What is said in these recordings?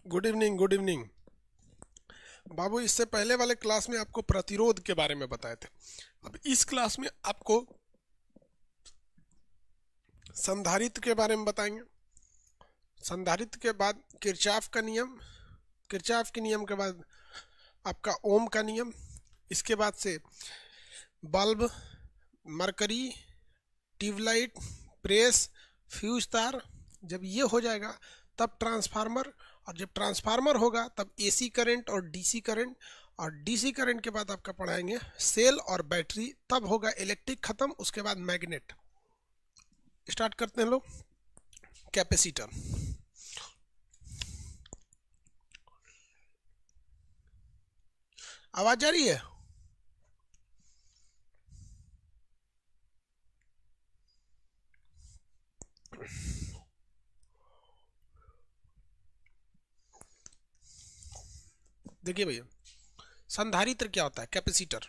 Good evening, good evening. बाबू, इससे पहले वाले क्लास में आपको प्रतिरोध के बारे में बताए थे। अब इस क्लास में आपको संधारित्र के बारे में बताएंगे। संधारित्र के बाद किरचॉफ का नियम, किरचॉफ के नियम के बाद आपका ओम का नियम, इसके बाद से bulb, mercury, tube light, press, fuse तार। जब ये हो जाएगा तब ट्रांसफार्मर, और जब ट्रांसफार्मर होगा तब एसी करंट और डीसी करंट, और डीसी करंट के बाद आपका पढ़ाएंगे सेल और बैटरी। तब होगा इलेक्ट्रिक खत्म, उसके बाद मैग्नेट। स्टार्ट करते हैं लोग। कैपेसिटर, आवाज आ रही है? देखिए भैया, संधारित्र क्या होता है? कैपेसिटर।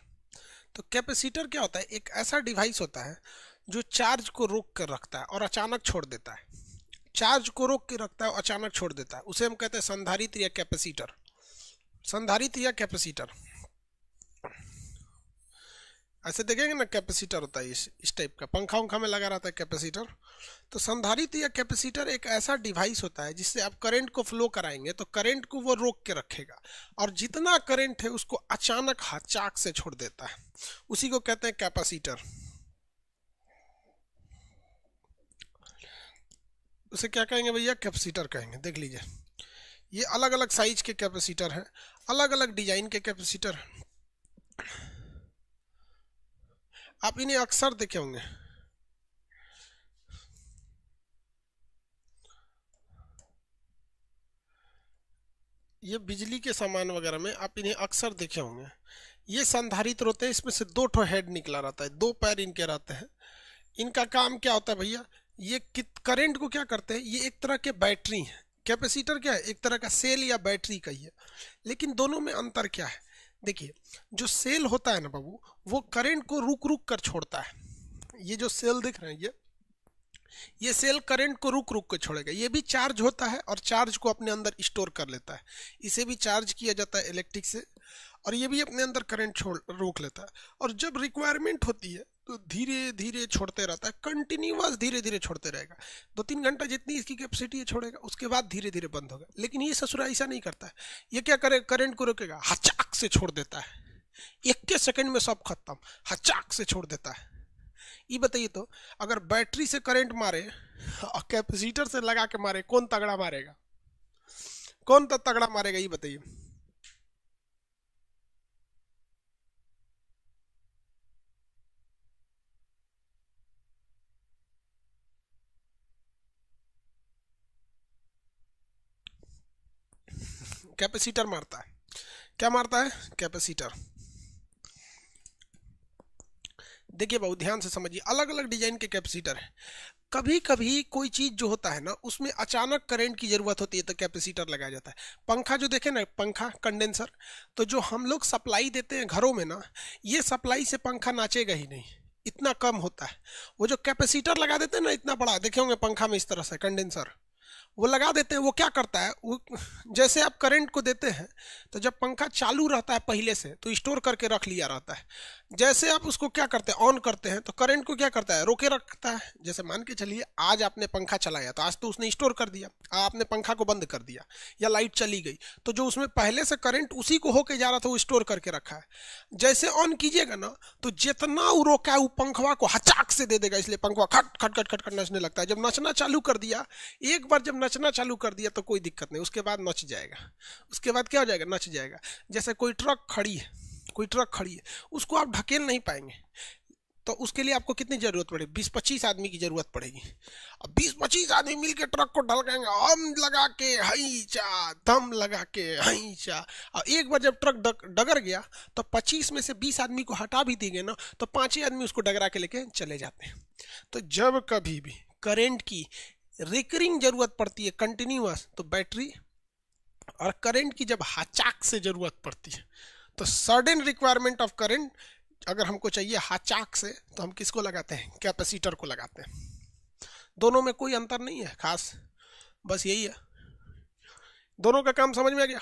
तो कैपेसिटर क्या होता है? एक ऐसा डिवाइस होता है जो चार्ज को रोक कर रखता है और अचानक छोड़ देता है। चार्ज को रोक के रखता है और अचानक छोड़ देता है, उसे हम कहते हैं संधारित्र या कैपेसिटर। संधारित्र या कैपेसिटर ऐसे देखेंगे ना, कैपेसिटर होता है इस टाइप का, पंखा उंखा में लगा रहता है कैपेसिटर। तो संधारित्र या कैपेसिटर एक ऐसा डिवाइस होता है जिससे आप करंट को फ्लो कराएंगे तो करंट को वो रोक के रखेगा, और जितना करंट है उसको अचानक हचाक से छोड़ देता है, उसी को कहते हैं कैपेसिटर। उसे क्या कहेंगे भैया? कैपेसिटर कहेंगे। देख लीजिए, ये अलग अलग साइज के कैपेसिटर हैं, अलग अलग डिजाइन के कैपेसिटर हैं। आप इन्हें अक्सर देखे होंगे। ये बिजली के सामान वगैरह में आप इन्हें अक्सर देखे होंगे। ये संधारित्र होते हैं, इसमें से दो ठो हेड निकला रहता है, दो पैर इनके रहते हैं। इनका काम क्या होता है भैया? ये करंट को क्या करते हैं? ये एक तरह के बैटरी है। कैपेसिटर क्या है? एक तरह का सेल या बैटरी का ही है। लेकिन दोनों में अंतर क्या है? देखिए, जो सेल होता है ना बाबू, वो करंट को रुक रुक कर छोड़ता है। ये जो सेल दिख रहे हैं, ये सेल करंट को रुक रुक कर छोड़ेगा। ये भी चार्ज होता है और चार्ज को अपने अंदर स्टोर कर लेता है। इसे भी चार्ज किया जाता है इलेक्ट्रिक से, और ये भी अपने अंदर करंट छोड़ रोक लेता है। और जब रिक्वायरमेंट होती है तो धीरे धीरे छोड़ते रहता है, कंटिन्यूअस धीरे धीरे छोड़ते रहेगा। 2-3 घंटा जितनी इसकी कैपेसिटी है छोड़ेगा, उसके बाद धीरे धीरे बंद होगा। लेकिन ये ससुरा ऐसा नहीं करता है। ये क्या करे? करंट को रोकेगा, हचाक से छोड़ देता है, एक के सेकंड में सब खत्म, हचाक से छोड़ देता है। ये बताइए तो, अगर बैटरी से करंट मारे और कैपेसिटर से लगा के मारे, कौन तगड़ा मारेगा? कौन तो तगड़ा मारेगा, ये बताइए। कैपेसिटर मारता है। क्या मारता है? कैपेसिटर। देखिए बहुत ध्यान से समझिए, अलग अलग डिजाइन के कैपेसिटर है। कभी कभी कोई चीज जो होता है ना, उसमें अचानक करंट की जरूरत होती है तो कैपेसिटर लगाया जाता है। पंखा जो देखे ना, पंखा कंडेंसर, तो जो हम लोग सप्लाई देते हैं घरों में ना, ये सप्लाई से पंखा नाचेगा ही नहीं, इतना कम होता है। वो जो कैपेसिटर लगा देते हैं ना, इतना बड़ा देखे होंगे पंखा में, इस तरह से कंडेंसर वो लगा देते हैं। वो क्या करता है? वो जैसे आप करंट को देते हैं तो जब पंखा चालू रहता है पहले से तो स्टोर करके रख लिया रहता है। जैसे आप उसको क्या करते हैं? ऑन करते हैं तो करंट को क्या करता है? रोके रखता है। जैसे मान के चलिए आज आपने पंखा चलाया तो आज तो उसने स्टोर कर दिया, आपने पंखा को बंद कर दिया या लाइट चली गई तो जो उसमें पहले से करंट उसी को होके जा रहा था वो स्टोर करके रखा है। जैसे ऑन कीजिएगा ना तो जितना वो रोका है वो पंखवा को हचाक से दे देगा, इसलिए पंखवा खट खट खट खट खट नचने लगता है। जब नचना चालू कर दिया, एक बार जब नचना चालू कर दिया तो कोई दिक्कत नहीं, उसके बाद नच जाएगा। उसके बाद क्या हो जाएगा? नच जाएगा। जैसे कोई ट्रक खड़ी है, कोई ट्रक खड़ी है, उसको आप ढकेल नहीं पाएंगे, तो उसके लिए आपको कितनी जरूरत पड़ेगी? 20-25 आदमी की जरूरत पड़ेगी। अब 20-25 आदमी मिलकर ट्रक को ढलकाएंगे, हम लगा के हई चा, दम लगा के हई चा। और एक बार जब ट्रक डगर गया तो 25 में से 20 आदमी को हटा भी देंगे ना, तो 5 ही आदमी उसको डगरा के लेके चले जाते हैं। तो जब कभी भी करंट की रिकरिंग जरूरत पड़ती है कंटिन्यूअस, तो बैटरी, और करंट की जब हचाक से जरूरत पड़ती है, तो सडन रिक्वायरमेंट ऑफ करंट अगर हमको चाहिए हचाक से, तो हम किसको लगाते हैं? कैपेसिटर को लगाते हैं। दोनों में कोई अंतर नहीं है खास, बस यही है दोनों का काम समझ में आ गया?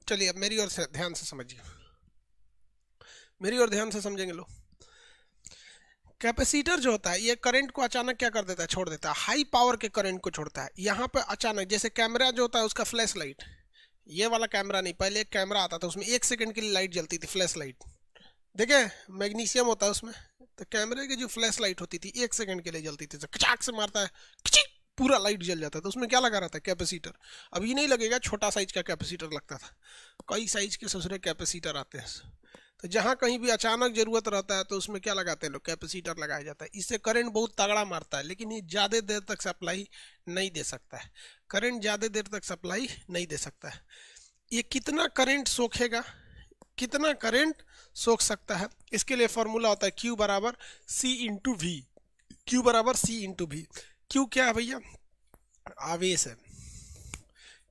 चलिए अब मेरी ओर से ध्यान से समझिए, मेरी ओर ध्यान से समझेंगे लोग। कैपेसिटर जो होता है ये करंट को अचानक क्या कर देता है, छोड़ देता है, हाई पावर के करंट को छोड़ता है। यहाँ पे अचानक, जैसे कैमरा जो होता है उसका फ्लैश लाइट, ये वाला कैमरा नहीं, पहले एक कैमरा आता था उसमें 1 सेकंड के लिए लाइट जलती थी, फ्लैश लाइट, देखे मैग्नीशियम होता है उसमें, तो कैमरे की जो फ्लैश लाइट होती थी 1 सेकंड के लिए जलती थी, तो कचाक से मारता है, खिचिक, पूरा लाइट जल जाता है। तो उसमें क्या लगा रहता है, कैपेसिटर। अभी नहीं लगेगा, छोटा साइज का कैपेसिटर लगता था, कई साइज के ससुरे कैपेसिटर आते हैं। तो जहाँ कहीं भी अचानक जरूरत रहता है तो उसमें क्या लगाते हैं लोग, कैपेसिटर लगाया जाता है। इससे करंट बहुत तगड़ा मारता है, लेकिन ये ज़्यादा देर तक सप्लाई नहीं दे सकता है, करंट ज़्यादा देर तक सप्लाई नहीं दे सकता है। ये कितना करंट सोखेगा, कितना करंट सोख सकता है, इसके लिए फॉर्मूला होता है Q बराबर C इंटू वी। Q बराबर C इंटू वी। Q क्या है भैया, आवेश है।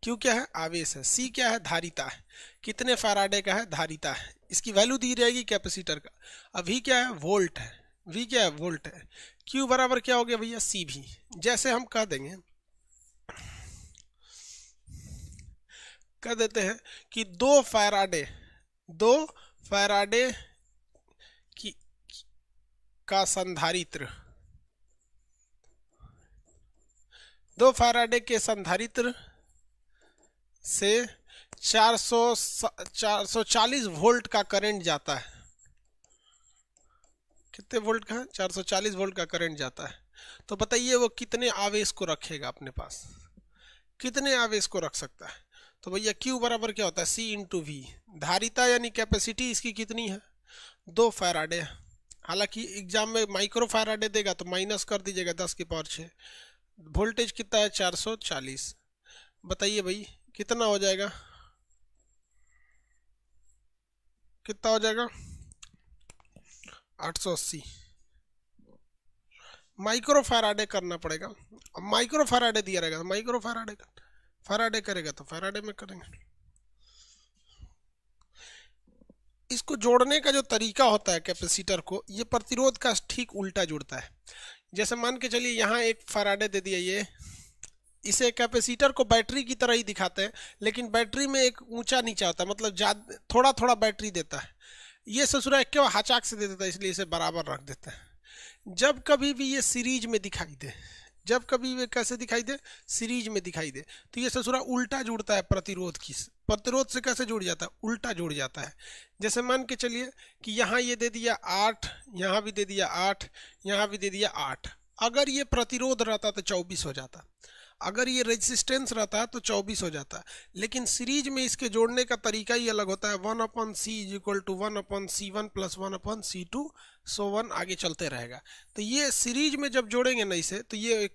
Q क्या है, आवेश है। C क्या है, धारिता है। कितने फैराडे का है, धारिता है। इसकी वैल्यू दी रहेगी कैपेसिटर का। अब V क्या है, वोल्ट है। V क्या है, वोल्ट है। Q बराबर क्या हो गया भैया, C भी। जैसे हम कह देंगे, कह देते हैं कि 2 फैराडे की का संधारित्र, 2 फैराडे के संधारित्र से 440 वोल्ट का करंट जाता है। कितने वोल्ट का है, 440 वोल्ट का करंट जाता है। तो बताइए वो कितने आवेश को रखेगा अपने पास, कितने आवेश को रख सकता है। तो भैया Q बराबर क्या होता है, C इंटू वी। धारिता यानी कैपेसिटी इसकी कितनी है, 2 फैराडे। हालांकि एग्जाम में माइक्रो फैराडे देगा तो माइनस कर दीजिएगा 10 की पावर 6। वोल्टेज कितना है, 440। बताइए भाई कितना हो जाएगा, कितना हो जाएगा, 880 माइक्रो फैराडे करना पड़ेगा। अब माइक्रो फैराडे दिया रहेगा तो माइक्रो फैराडे करेगा तो फैराडे में करेंगे। इसको जोड़ने का जो तरीका होता है कैपेसिटर को, ये प्रतिरोध का ठीक उल्टा जुड़ता है। जैसे मान के चलिए यहाँ एक फैराडे दे दिया, ये इसे कैपेसिटर को बैटरी की तरह ही दिखाते हैं, लेकिन बैटरी में एक ऊंचा नीचा होता है, मतलब ज्यादा थोड़ा थोड़ा बैटरी देता है। ये ससुरा क्यों हाचाक से दे देता है, इसलिए इसे बराबर रख देता है। जब कभी भी ये सीरीज में दिखाई दे, जब कभी भी कैसे दिखाई दे, सीरीज में दिखाई दे, तो ये ससुरा उल्टा जुड़ता है प्रतिरोध की। प्रतिरोध से कैसे जुड़ जाता है, उल्टा जुड़ जाता है। जैसे मान के चलिए कि यहाँ ये दे दिया 8, यहाँ भी दे दिया 8, यहाँ भी दे दिया 8। अगर ये प्रतिरोध रहता तो 24 हो जाता, अगर ये रेजिस्टेंस रहता है तो 24 हो जाता है। लेकिन सीरीज में इसके जोड़ने का तरीका ही अलग होता है। 1/c is equal to 1/c1 plus 1/c2, so 1 आगे चलते रहेगा। तो ये सीरीज में जब जोड़ेंगे ना इसे, तो ये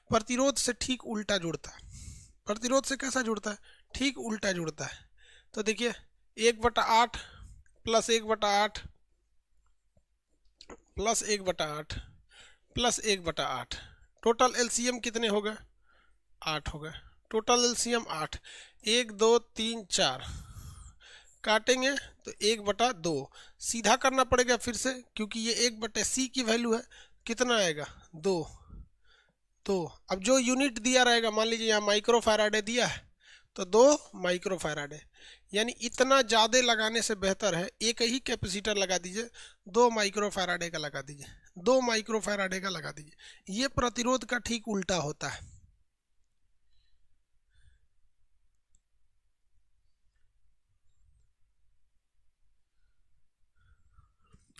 प्रतिरोध से ठीक उल्टा जुड़ता है। प्रतिरोध से कैसा जुड़ता है, ठीक उल्टा जुड़ता है। तो देखिए 1/8 plus 1/8 plus 1/8 plus 1/8, total LCM कितने हो गए, 8 हो गए। टोटल एलसीएम 8, 1 2 3 4 काटेंगे तो 1/2 सीधा करना पड़ेगा फिर से, क्योंकि ये 1/c की वैल्यू है, कितना आएगा 2। तो अब जो यूनिट दिया रहेगा, मान लीजिए यहाँ माइक्रो फैराडे दिया है तो 2 माइक्रो फैराडे, यानी इतना ज़्यादा लगाने से बेहतर है एक ही कैपेसिटर लगा दीजिए, 2 माइक्रो फैराडे का लगा दीजिए, 2 माइक्रो फैराडे का लगा दीजिए। ये प्रतिरोध का ठीक उल्टा होता है।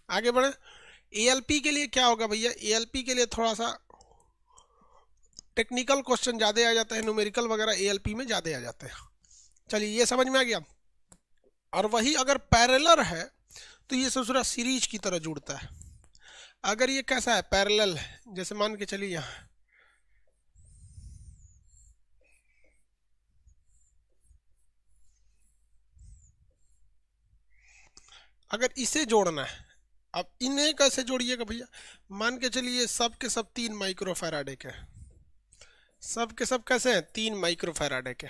आगे बढ़े। एएलपी के लिए क्या होगा भैया, एएलपी के लिए थोड़ा सा टेक्निकल क्वेश्चन ज़्यादा आ जाता है, न्यूमेरिकल वगैरह एएलपी में ज़्यादा आ जाते हैं। चलिए ये समझ में आ गया। और वही अगर पैरेलल है तो ये ससुरा सीरीज की तरह जुड़ता है। अगर ये कैसा है, पैरेलल है, जैसे मान के चलिए यहाँ अगर इसे जोड़ना है, अब इन्हें कैसे जोड़िएगा भैया, मान के चलिए सब के सब 3 माइक्रो फैराडे के, सब के सब कैसे हैं, 3 माइक्रो फैराडे के।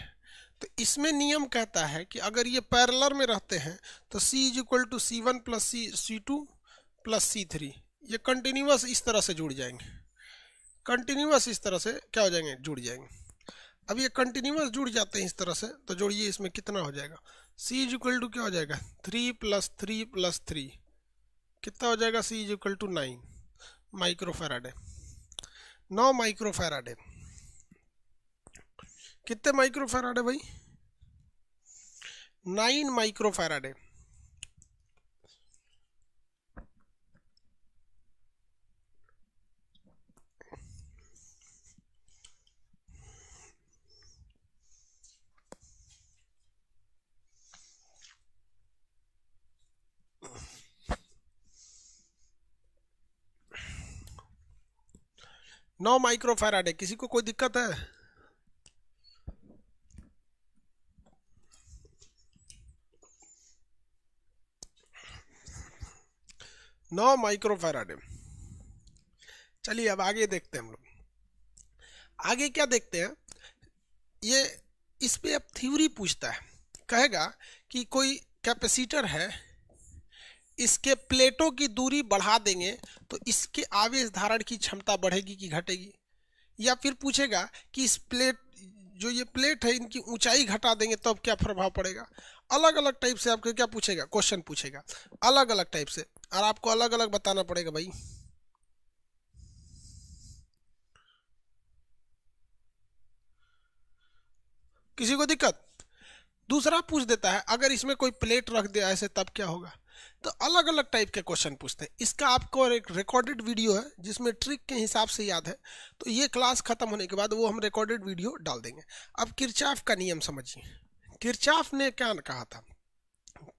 तो इसमें नियम कहता है कि अगर ये पैरेलल में रहते हैं तो C is equal to C1 plus C2 plus C3, ये कंटिन्यूअस इस तरह से जुड़ जाएंगे, कंटिन्यूअस इस तरह से क्या हो जाएंगे, जुड़ जाएंगे। अब ये कंटिन्यूअस जुड़ जाते हैं इस तरह से, तो जोड़िए इसमें कितना हो जाएगा, C इज इक्वल टू क्या हो जाएगा 3 प्लस 3 प्लस 3, कितना हो जाएगा, C इज इक्वल टू 9 माइक्रोफैराडे। 9 माइक्रोफैराडे, कितने माइक्रोफैराडे भाई, 9 माइक्रोफैराडे। नौ माइक्रोफैराडे, किसी को कोई दिक्कत है? नौ माइक्रोफैराडे। चलिए अब आगे देखते हैं हम लोग। आगे क्या देखते हैं, ये इस पे अब थ्योरी पूछता है, कहेगा कि कोई कैपेसिटर है, इसके प्लेटों की दूरी बढ़ा देंगे तो इसके आवेश धारण की क्षमता बढ़ेगी कि घटेगी, या फिर पूछेगा कि इस प्लेट, जो ये प्लेट है, इनकी ऊंचाई घटा देंगे तो अब क्या प्रभाव पड़ेगा। अलग अलग टाइप से आपको क्या पूछेगा, क्वेश्चन पूछेगा अलग अलग टाइप से, और आपको अलग अलग बताना पड़ेगा भाई। किसी को दिक्कत? दूसरा पूछ देता है अगर इसमें कोई प्लेट रख दे ऐसे तब क्या होगा। तो अलग अलग टाइप के क्वेश्चन पूछते हैं। इसका आपको एक रिकॉर्डेड वीडियो है जिसमें ट्रिक के हिसाब से याद है, तो ये क्लास खत्म होने के बाद वो हम रिकॉर्डेड वीडियो डाल देंगे। अब किरचॉफ का नियम समझिए। किरचॉफ ने क्या कहा था,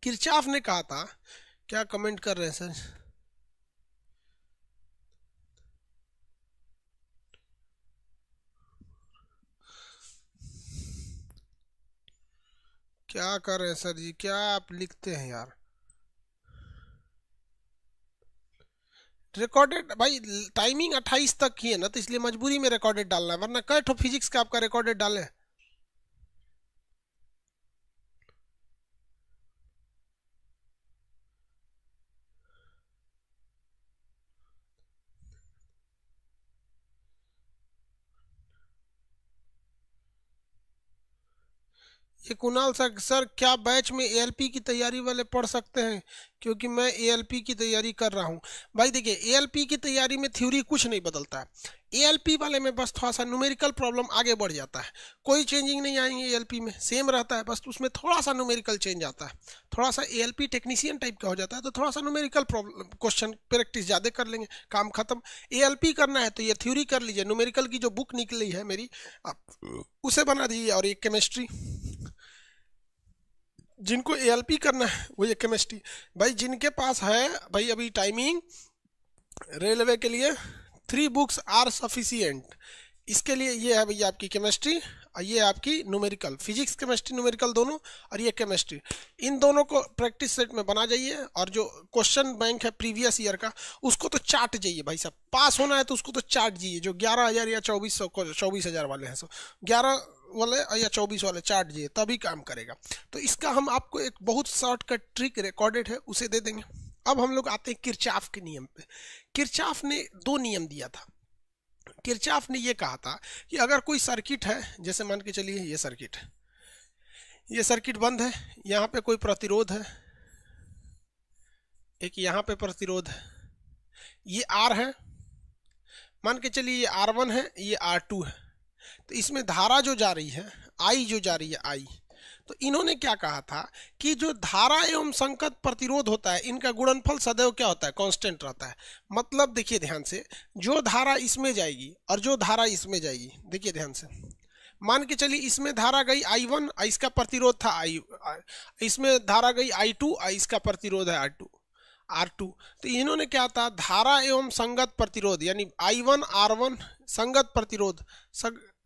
किरचॉफ ने कहा था, क्या कमेंट कर रहे हैं सर, क्या कर रहे हैं सर जी, क्या आप लिखते हैं यार। रिकॉर्डेड भाई, टाइमिंग 28 तक ही है ना, तो इसलिए मजबूरी में रिकॉर्डेड डालना है, वरना कई ठो फिजिक्स का आपका रिकॉर्डेड डाले। ये कुणाल सर क्या बैच में एएलपी की तैयारी वाले पढ़ सकते हैं, क्योंकि मैं एएलपी की तैयारी कर रहा हूँ। भाई देखिए, एएलपी की तैयारी में थ्योरी कुछ नहीं बदलता है। एएलपी वाले में बस थोड़ा सा न्यूमेरिकल प्रॉब्लम आगे बढ़ जाता है, कोई चेंजिंग नहीं आएंगे, एएलपी में सेम रहता है, बस उसमें थोड़ा सा न्यूमेरिकल चेंज आता है, थोड़ा सा एएलपी टेक्नीशियन टाइप का हो जाता है, तो थोड़ा सा न्यूमेरिकल प्रॉब्लम क्वेश्चन प्रैक्टिस ज़्यादा कर लेंगे, काम खत्म। एएलपी करना है तो ये थ्योरी कर लीजिए, न्यूमेरिकल की जो बुक निकली है मेरी, आप उसे बना दीजिए, और ये केमिस्ट्री, जिनको एएलपी करना है वो ये केमिस्ट्री। भाई जिनके पास है भाई अभी टाइमिंग रेलवे के लिए 3 बुक्स आर सफिशिएंट, इसके लिए ये है भैया आपकी केमिस्ट्री, और ये आपकी न्यूमेरिकल, फिजिक्स केमिस्ट्री न्यूमेरिकल दोनों, और ये केमिस्ट्री, इन दोनों को प्रैक्टिस सेट में बना जाइए। और जो क्वेश्चन बैंक है प्रीवियस ईयर का, उसको तो चाट जाइए भाई साहब, पास होना है तो उसको तो चाट जाइए, जो 11,000 या 24,000 वाले हैं, सो 11 वाले या 24 वाले चाट जाइए, तभी काम करेगा। तो इसका हम आपको एक बहुत शॉर्टकट ट्रिक रिकॉर्डेड है, उसे दे देंगे। अब हम लोग आते हैं किरचॉफ के नियम पे। किरचॉफ ने 2 नियम दिया था। किरचॉफ ने ये कहा था कि अगर कोई सर्किट है, जैसे मान के चलिए ये सर्किट है, ये सर्किट बंद है, यहाँ पे कोई प्रतिरोध है, एक यहाँ पे प्रतिरोध है, ये R है, मान के चलिए ये R1 है, ये R2 है, तो इसमें धारा जो जा रही है, I जो जा रही है I, तो इन्होंने क्या कहा था कि जो धारा एवं संगत प्रतिरोध होता है, इनका गुणनफल सदैव क्या होता है, कांस्टेंट रहता है। मतलब देखिए ध्यान से, जो धारा इसमें जाएगी और जो धारा इसमें जाएगी, देखिए ध्यान से, मान के चलिए इसमें धारा गई I1, इसका प्रतिरोध था I, इसमें धारा गई I2, इसका प्रतिरोध है R2। तो इन्होंने क्या था, धारा एवं संगत प्रतिरोध, यानी I1 R1 संगत प्रतिरोध,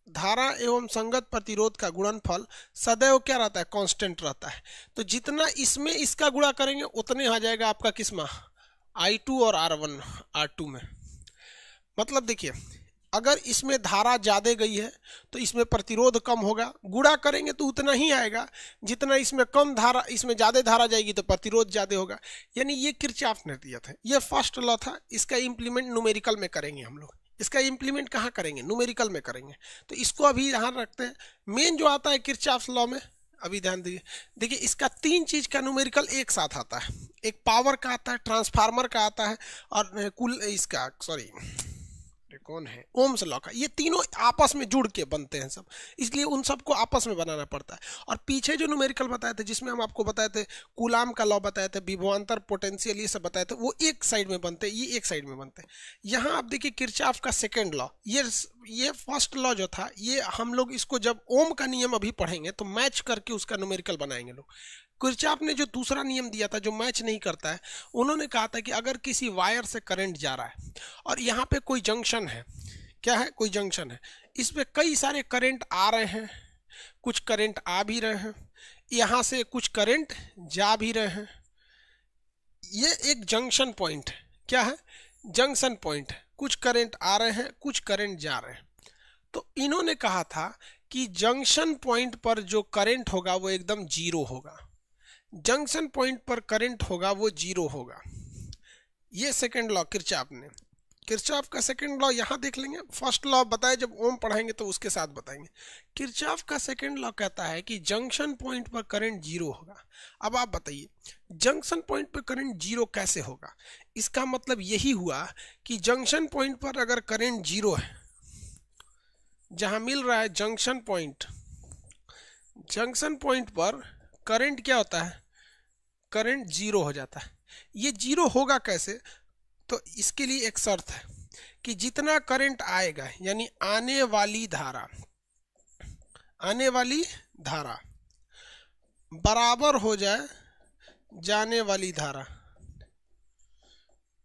धारा एवं संगत प्रतिरोध का गुणनफल सदैव क्या रहता है, कांस्टेंट रहता है। तो जितना इसमें इसका गुणा करेंगे उतने आ जाएगा आपका किसमें, I2 और R1 R2 में। मतलब देखिए, अगर इसमें धारा ज्यादा गई है तो इसमें प्रतिरोध कम होगा, गुणा करेंगे तो उतना ही आएगा जितना इसमें कम धारा, इसमें ज्यादा धारा जाएगी तो प्रतिरोध ज्यादा होगा। यानी ये किरचॉफ ने दिया था, ये फर्स्ट लॉ था। इसका इम्प्लीमेंट न्यूमेरिकल में करेंगे हम लोग। इसका इम्प्लीमेंट कहाँ करेंगे? न्यूमेरिकल में करेंगे। तो इसको अभी यहाँ रखते हैं। मेन जो आता है किरचॉफ लॉ में, अभी ध्यान दीजिए, देखिए इसका 3 चीज का न्यूमेरिकल एक साथ आता है। एक पावर का आता है, ट्रांसफार्मर का आता है, और कुल इसका सॉरी कौन है, ओम्स लॉ का। ये तीनों आपस में जुड़ के बनते हैं सब, इसलिए उन सबको आपस में बनाना पड़ता है। और पीछे जो न्यूमेरिकल बताए थे, जिसमें हम आपको बताए थे कूलाम का लॉ बताए थे, विभवांतर, पोटेंशियल, ये सब बताए थे, वो एक साइड में बनते हैं, ये एक साइड में बनते हैं। यहाँ आप देखिए किरचॉफ का सेकेंड लॉ, ये फर्स्ट लॉ जो था, ये हम लोग इसको जब ओम का नियम अभी पढ़ेंगे तो मैच करके उसका न्यूमेरिकल बनाएंगे लोग। किरचॉफ ने जो दूसरा नियम दिया था जो मैच नहीं करता है, उन्होंने कहा था कि अगर किसी वायर से करंट जा रहा है और यहाँ पे कोई जंक्शन है, क्या है, कोई जंक्शन है, इस पे कई सारे करंट आ रहे हैं, कुछ करंट आ भी रहे हैं, यहाँ से कुछ करंट जा भी रहे हैं, ये एक जंक्शन पॉइंट है। क्या है? जंक्शन पॉइंट है। कुछ करंट आ रहे हैं, कुछ करंट जा रहे हैं। तो इन्होंने कहा था कि जंक्शन पॉइंट पर जो करंट होगा वो एकदम जीरो होगा, जंक्शन पॉइंट पर करंट होगा वो जीरो होगा। ये सेकंड लॉ किरचॉफ ने, किरचॉफ का सेकंड लॉ यहाँ देख लेंगे। फर्स्ट लॉ बताए जब ओम पढ़ाएंगे तो उसके साथ बताएंगे। किरचॉफ का सेकंड लॉ कहता है कि जंक्शन पॉइंट पर करंट जीरो होगा। अब आप बताइए जंक्शन पॉइंट पर करंट जीरो कैसे होगा? इसका मतलब यही हुआ कि जंक्शन पॉइंट पर अगर करंट जीरो है, जहां मिल रहा है जंक्शन पॉइंट, जंक्शन पॉइंट पर करंट क्या होता है? करंट जीरो हो जाता है। ये जीरो होगा कैसे? तो इसके लिए एक शर्त है कि जितना करंट आएगा, यानी आने वाली धारा, आने वाली धारा बराबर हो जाए जाने वाली धारा,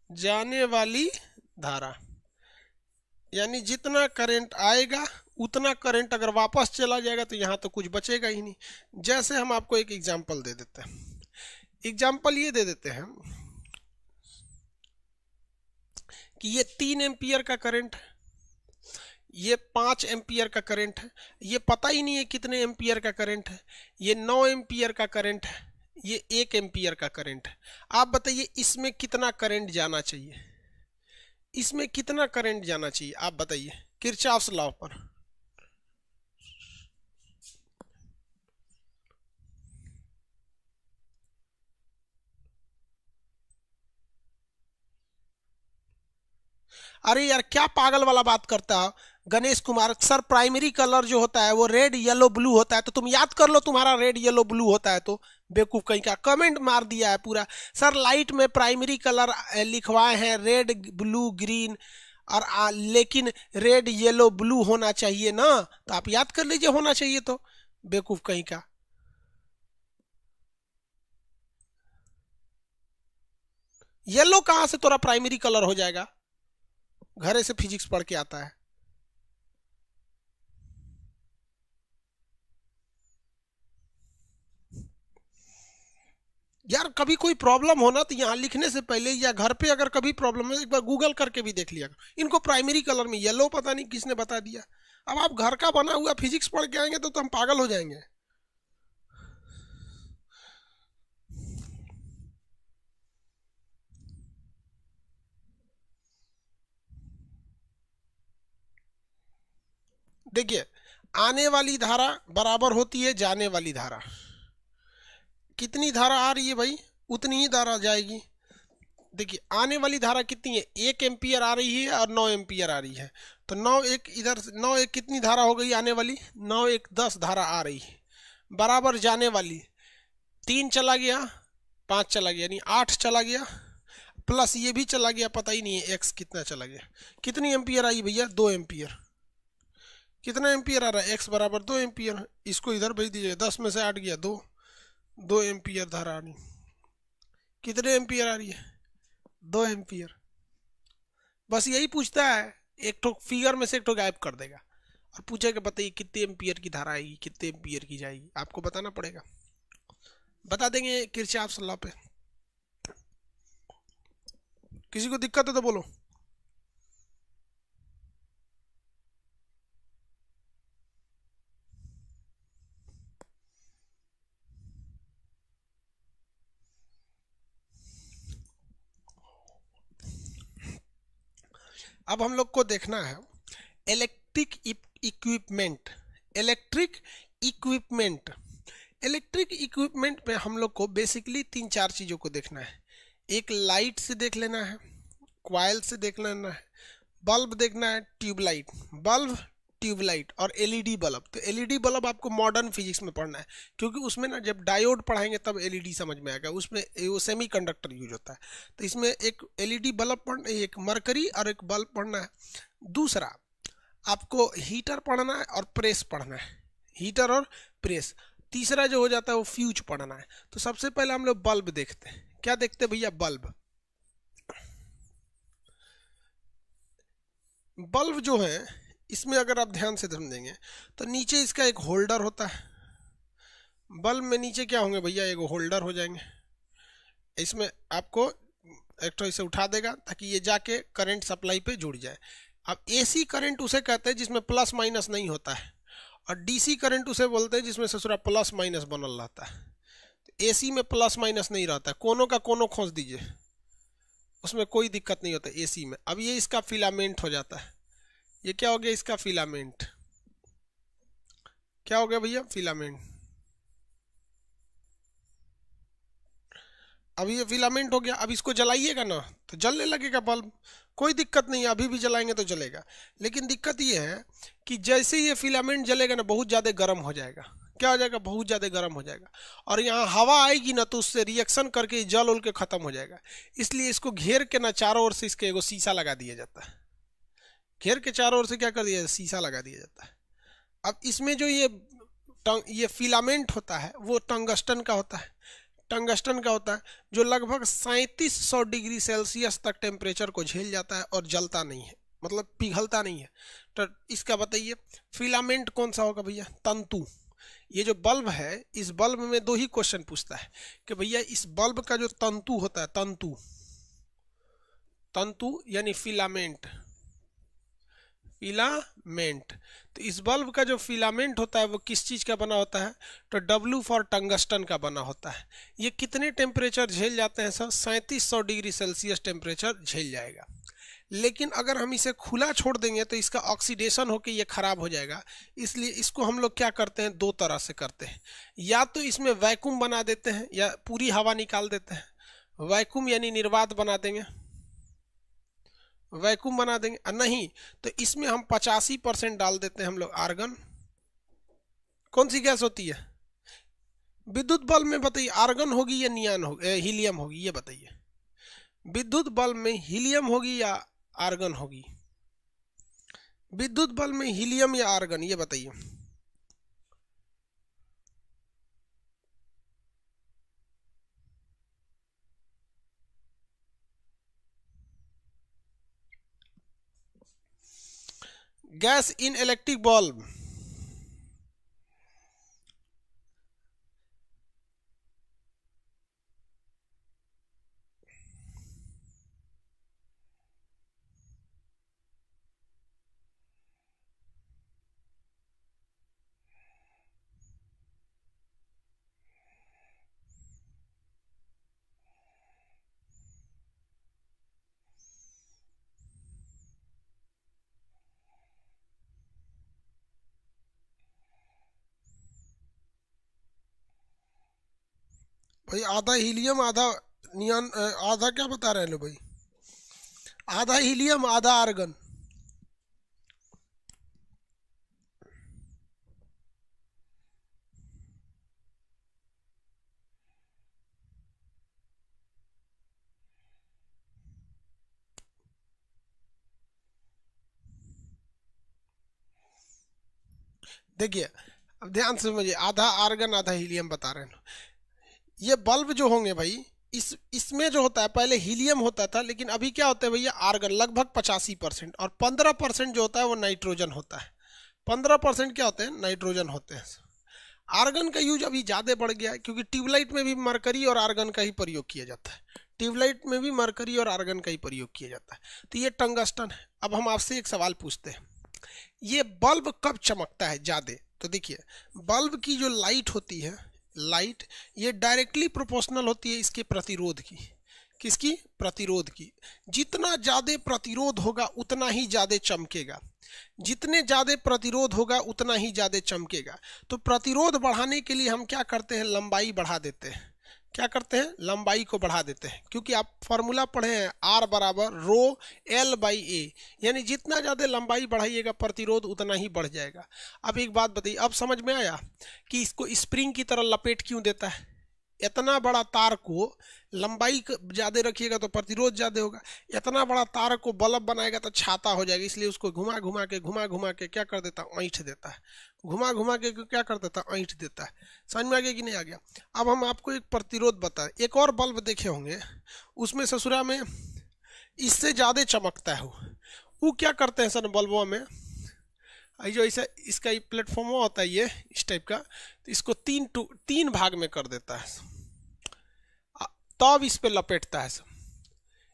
जाने वाली धारा, यानी जितना करंट आएगा उतना करंट अगर वापस चला जाएगा तो यहाँ तो कुछ बचेगा ही नहीं। जैसे हम आपको एक एग्जांपल दे देते हैं, एग्जांपल ये दे देते हैं कि ये 3 एम्पियर का करंट है, ये 5 एम्पियर का करंट है, ये पता ही नहीं है कितने एम्पियर का करंट है, ये 9 एम्पियर का करंट है, ये 1 एम्पियर का करंट है। आप बताइए इसमें कितना करंट जाना चाहिए? इसमें कितना करंट जाना चाहिए आप बताइए किरचॉफ्स लॉ पर? अरे यार क्या पागल वाला बात करता है Ganesh Kumar sir. Primary colour जो होता है वो रेड येलो ब्लू होता है, तो तुम याद कर लो तुम्हारा रेड येलो ब्लू होता है तो। बेवकूफ कहीं का कमेंट मार दिया है पूरा। सर लाइट में प्राइमरी कलर लिखवाए हैं रेड ब्लू ग्रीन, और लेकिन रेड येलो ब्लू होना चाहिए ना, तो आप याद कर लीजिए होना चाहिए तो। बेवकूफ कहीं का। येलो कहां से तोरा प्राइमरी कलर हो जाएगा? घरे से फिजिक्स पढ़ के आता है। यार कभी कोई प्रॉब्लम हो ना तो यहाँ लिखने से पहले या घर पे अगर कभी प्रॉब्लम है एक बार गूगल करके भी देख लिया। इनको प्राइमरी कलर में येलो पता नहीं किसने बता दिया। अब आप घर का बना हुआ फिजिक्स पढ़ के आएंगे तो हम पागल हो जाएंगे। देखिए आने वाली धारा बराबर होती है जाने वाली धारा। कितनी धारा आ रही है भाई उतनी ही धारा जाएगी। देखिए आने वाली धारा कितनी है? 1 एम्पियर आ रही है और 9 एम्पियर आ रही है, तो 9 एक इधर, 9 एक कितनी धारा हो गई आने वाली? 9 एक 10 धारा आ रही है, बराबर जाने वाली 3 चला गया, 5 चला गया, यानी 8 चला गया, प्लस ये भी चला गया, पता ही नहीं है एक्स कितना चला गया। कितनी एम्पियर आई भैया? 2 एम्पियर। कितना एम्पियर आ रहा है? एक्स बराबर 2 एम्पियर। इसको इधर भेज दीजिए, 10 में से 8 गया 2 एम्पियर धारा आ रही। कितने एम्पियर आ रही है? 2 एम्पियर। बस यही पूछता है, एक तो फिगर में से एक तो गायब कर देगा और पूछेगा बताइए कितने एम्पियर की धारा आएगी, कितने एम्पियर की जाएगी, आपको बताना पड़ेगा। बता देंगे किरचॉफ लॉ पे। किसी को दिक्कत है तो बोलो। अब हम लोग को देखना है electric equipment. Electric equipment electric equipment में हम लोग को बेसिकली 3-4 चीज़ों को देखना है। एक लाइट से देख लेना है, क्वाइल से देख लेना है, बल्ब देखना है, ट्यूबलाइट, बल्ब, ट्यूबलाइट और एलईडी बल्ब। तो एलईडी बल्ब आपको मॉडर्न फिजिक्स में पढ़ना है, क्योंकि उसमें ना जब डायोड पढ़ाएंगे तब एलईडी समझ में आएगा, उसमें वो सेमीकंडक्टर यूज होता है। तो इसमें एक एलईडी बल्ब पढ़ना, एक मरकरी और एक बल्ब पढ़ना है। दूसरा आपको हीटर पढ़ना है और प्रेस पढ़ना है, हीटर और प्रेस। तीसरा जो हो जाता है वो फ्यूज पढ़ना है। तो सबसे पहले हम लोग बल्ब देखते हैं। क्या देखते हैं भैया? बल्ब। बल्ब जो है इसमें अगर आप ध्यान से समझेंगे तो नीचे इसका एक होल्डर होता है। बल्ब में नीचे क्या होंगे भैया? एक होल्डर हो जाएंगे। इसमें आपको एक तो इसे उठा देगा ताकि ये जाके करंट सप्लाई पे जुड़ जाए। अब एसी करंट उसे कहते हैं जिसमें प्लस माइनस नहीं होता है, और डीसी करंट उसे बोलते हैं जिसमें ससुरा प्लस माइनस बनल रहता है। तो एसी में प्लस माइनस नहीं रहता है, कोनों का कोनों खोस दीजिए, उसमें कोई दिक्कत नहीं होता एसी में। अब ये इसका फिलामेंट हो जाता है। ये क्या हो गया? इसका फिलामेंट। क्या हो गया भैया? फिलामेंट। अब ये फिलामेंट हो गया। अब इसको जलाइएगा ना तो जलने लगेगा बल्ब, कोई दिक्कत नहीं है, अभी भी जलाएंगे तो जलेगा। लेकिन दिक्कत ये है कि जैसे ये फिलामेंट जलेगा ना बहुत ज़्यादा गर्म हो जाएगा। क्या हो जाएगा? बहुत ज़्यादा गर्म हो जाएगा, और यहाँ हवा आएगी ना तो उससे रिएक्शन करके जल उल के ख़त्म हो जाएगा। इसलिए इसको घेर के ना चारों ओर से इसके एगो शीशा लगा दिया जाता है। घेर के चारों ओर से क्या कर दिया जाता है? शीशा लगा दिया जाता है। अब इसमें जो ये फिलामेंट होता है वो टंगस्टन का होता है। टंगस्टन का होता है जो लगभग 3700 डिग्री सेल्सियस तक टेम्परेचर को झेल जाता है और जलता नहीं है, मतलब पिघलता नहीं है। तो इसका बताइए फिलामेंट कौन सा होगा भैया? तंतु। ये जो बल्ब है, इस बल्ब में 2 ही क्वेश्चन पूछता है कि भैया इस बल्ब का जो तंतु होता है, तंतु यानी फिलामेंट, फिलामेंट। तो इस बल्ब का जो फिलामेंट होता है वो किस चीज़ का बना होता है? तो W फॉर टंगस्टन का बना होता है। ये कितने टेम्परेचर झेल जाते हैं सर? 3700 डिग्री सेल्सियस टेम्परेचर झेल जाएगा। लेकिन अगर हम इसे खुला छोड़ देंगे तो इसका ऑक्सीडेशन होकर ये खराब हो जाएगा। इसलिए इसको हम लोग क्या करते हैं? 2 तरह से करते हैं। या तो इसमें वैक्यूम बना देते हैं या पूरी हवा निकाल देते हैं। वैक्यूम यानी निर्वात बना देंगे, वैक्यूम बना देंगे। नहीं तो इसमें हम 85% डाल देते हैं हम लोग आर्गन। कौन सी गैस होती है विद्युत बल्ब में? बताइए आर्गन होगी या नियान होगी, हीलियम होगी? ये बताइए विद्युत बल्ब में हीलियम होगी या आर्गन होगी? विद्युत बल्ब में हीलियम या आर्गन? ये बताइए। गैस इन इलेक्ट्रिक बल्ब, भाई आधा हीलियम आधा नियॉन, आधा क्या बता रहे हैं लो भाई? आधा हीलियम आधा आर्गन। देखिए अब ध्यान से समझिए, आधा आर्गन आधा हीलियम बता रहे हैं। ये बल्ब जो होंगे भाई, इसमें जो होता है पहले हीलियम होता था, लेकिन अभी क्या होता है भैया? आर्गन लगभग 85%, और 15% जो होता है वो नाइट्रोजन होता है। 15% क्या होते हैं? नाइट्रोजन होते हैं। आर्गन का यूज अभी ज़्यादा बढ़ गया है क्योंकि ट्यूबलाइट में भी मरकरी और आर्गन का ही प्रयोग किया जाता है। ट्यूबलाइट में भी मरकरी और आर्गन का ही प्रयोग किया जाता है। तो ये टंगस्टन है। अब हम आपसे एक सवाल पूछते हैं, ये बल्ब कब चमकता है ज़्यादा? तो देखिए बल्ब की जो लाइट होती है, लाइट ये डायरेक्टली प्रोपोर्शनल होती है इसके प्रतिरोध की। किसकी? प्रतिरोध की। जितना ज्यादा प्रतिरोध होगा उतना ही ज्यादा चमकेगा, जितने ज्यादा प्रतिरोध होगा उतना ही ज्यादा चमकेगा। तो प्रतिरोध बढ़ाने के लिए हम क्या करते हैं? लंबाई बढ़ा देते हैं। क्या करते हैं? लंबाई को बढ़ा देते हैं, क्योंकि आप फॉर्मूला पढ़े हैं R बराबर रो L बाई ए, यानी जितना ज्यादा लंबाई बढ़ाइएगा प्रतिरोध उतना ही बढ़ जाएगा। अब एक बात बताइए, अब समझ में आया कि इसको स्प्रिंग की तरह लपेट क्यों देता है? इतना बड़ा तार को लंबाई ज्यादा रखिएगा तो प्रतिरोध ज्यादा होगा, इतना बड़ा तार को बल्ब बनाएगा तो छाता हो जाएगा, इसलिए उसको घुमा घुमा के क्या कर देता है? ऐंठ देता है। घुमा के क्या कर देता है? ऐंठ देता है। समझ में आ गया कि नहीं आ गया? अब हम आपको एक प्रतिरोध बताएं। एक और बल्ब देखे होंगे, उसमें ससुरा में इससे ज्यादा चमकता है। वो क्या करते हैं सर बल्बों में? जो ऐसा इसका प्लेटफॉर्म होता है, ये इस टाइप का, तो इसको तीन भाग में कर देता है, तब इस पे लपेटता है।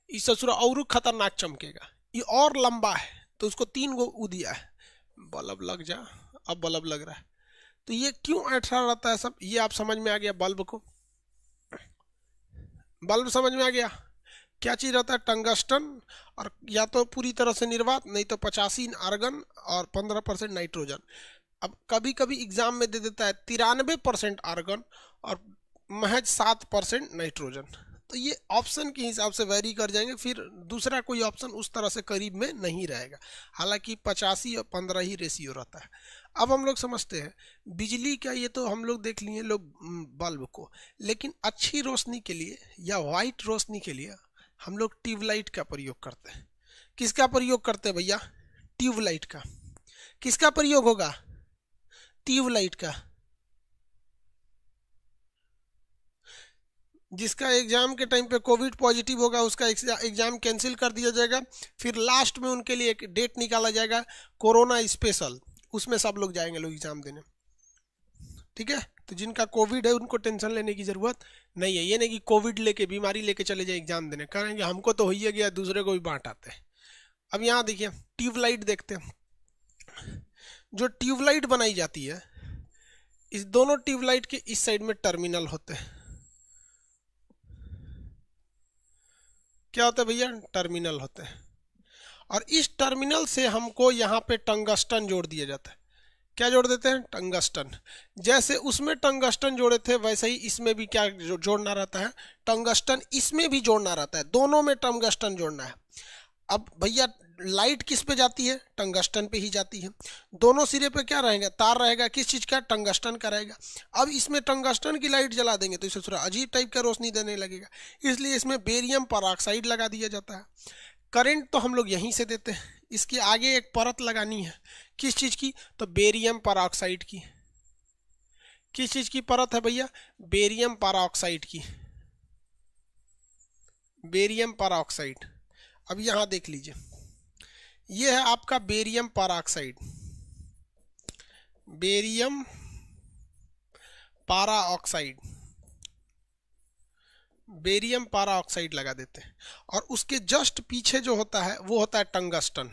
इस ससुरा और खतरनाक चमकेगा। ये और लंबा है तो उसको 3 गो ऊ दिया है, बल्ब लग जा। अब बल्ब लग रहा है, तो ये क्यों ऐसा रहता है सब? ये आप समझ में आ गया बल्ब को? बल्ब समझ में आ गया? क्या चीज रहता है? टंगस्टन, और या तो पूरी तरह से निर्वात, नहीं तो 85 आर्गन और 15% नाइट्रोजन। अब कभी कभी एग्जाम में दे देता है 93% आर्गन और महज 7% नाइट्रोजन। तो ये ऑप्शन के हिसाब से वेरी कर जाएंगे, फिर दूसरा कोई ऑप्शन उस तरह से करीब में नहीं रहेगा। हालांकि 85 और 15 ही रेशियो रहता है। अब हम लोग समझते हैं बिजली का, ये तो हम लोग देख लिए लोग बल्ब को, लेकिन अच्छी रोशनी के लिए या वाइट रोशनी के लिए हम लोग ट्यूबलाइट का प्रयोग करते हैं। किसका प्रयोग करते हैं भैया? ट्यूबलाइट का। किसका प्रयोग होगा? ट्यूबलाइट का। जिसका एग्जाम के टाइम पे कोविड पॉजिटिव होगा उसका एग्जाम कैंसिल कर दिया जाएगा, फिर लास्ट में उनके लिए एक डेट निकाला जाएगा कोरोना स्पेशल, उसमें सब लोग जाएंगे लोग एग्जाम देने। ठीक है, तो जिनका कोविड है उनको टेंशन लेने की जरूरत नहीं है। ये नहीं कि कोविड लेके, बीमारी लेके चले जाए एग्जाम देने, कहेंगे हमको तो हो ही गया, दूसरे को भी बांट आते हैं। अब यहाँ देखिए ट्यूबलाइट देखते हैं। जो ट्यूबलाइट बनाई जाती है, इस दोनों ट्यूबलाइट के इस साइड में टर्मिनल होते हैं। क्या होता है भैया? टर्मिनल होते हैं। और इस टर्मिनल से हमको यहाँ पे टंगस्टन जोड़ दिया जाता है। क्या जोड़ देते हैं? टंगस्टन। जैसे उसमें टंगस्टन जोड़े थे वैसे ही इसमें भी क्या जोड़ना रहता है? टंगस्टन। इसमें भी जोड़ना रहता है, दोनों में टंगस्टन जोड़ना है। अब भैया लाइट किस पे जाती है? टंगस्टन पे ही जाती है। दोनों सिरे पे क्या रहेगा? तार रहेगा। किस चीज का? टंगस्टन का रहेगा। अब इसमें टंगस्टन की लाइट जला देंगे तो इसे थोड़ा अजीब टाइप का रोशनी देने लगेगा, इसलिए इसमें बेरियम पेरोक्साइड लगा दिया जाता है। करंट तो हम लोग यहीं से देते हैं, इसके आगे एक परत लगानी है। किस चीज की? तो बेरियम पेरोक्साइड की। किस चीज की परत है भैया? बेरियम पेरोक्साइड की। Barium peroxide. अब यहां देख लीजिए, यह है आपका barium peroxide. Barium peroxide, barium peroxide लगा देते हैं। और उसके जस्ट पीछे जो होता है वो होता है टंगस्टन।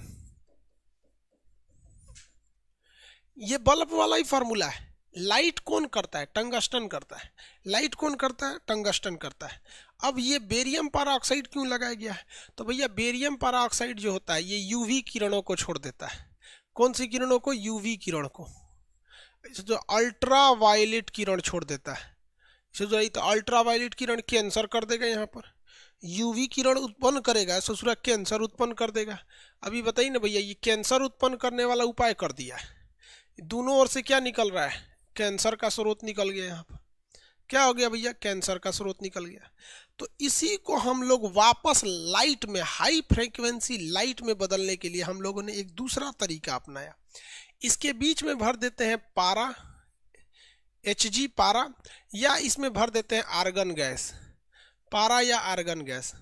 ये बल्ब वाला ही फॉर्मूला है। लाइट कौन करता है? टंगस्टन करता है। लाइट कौन करता है? टंगस्टन करता है। अब ये बेरियम पेरोक्साइड क्यों लगाया गया है? तो भैया बेरियम पेरोक्साइड जो होता है ये यूवी किरणों को छोड़ देता है। कौन सी किरणों को? यूवी किरण को। जो अल्ट्रा वायलेट किरण छोड़ देता है। तो अल्ट्रा वायलेट किरण कैंसर कर देगा, यहाँ पर यूवी किरण उत्पन्न करेगा, ससुरा कैंसर उत्पन्न कर देगा। अभी बताइए ना भैया, ये कैंसर उत्पन्न करने वाला उपाय कर दिया है। दोनों ओर से क्या निकल रहा है? कैंसर का स्रोत निकल गया। यहाँ पर क्या हो गया भैया? कैंसर का स्रोत निकल गया। तो इसी को हम लोग वापस लाइट में, हाई फ्रीक्वेंसी लाइट में बदलने के लिए हम लोगों ने एक दूसरा तरीका अपनाया। इसके बीच में भर देते हैं पारा, Hg पारा, या इसमें भर देते हैं आर्गन गैस, पारा या आर्गन गैस।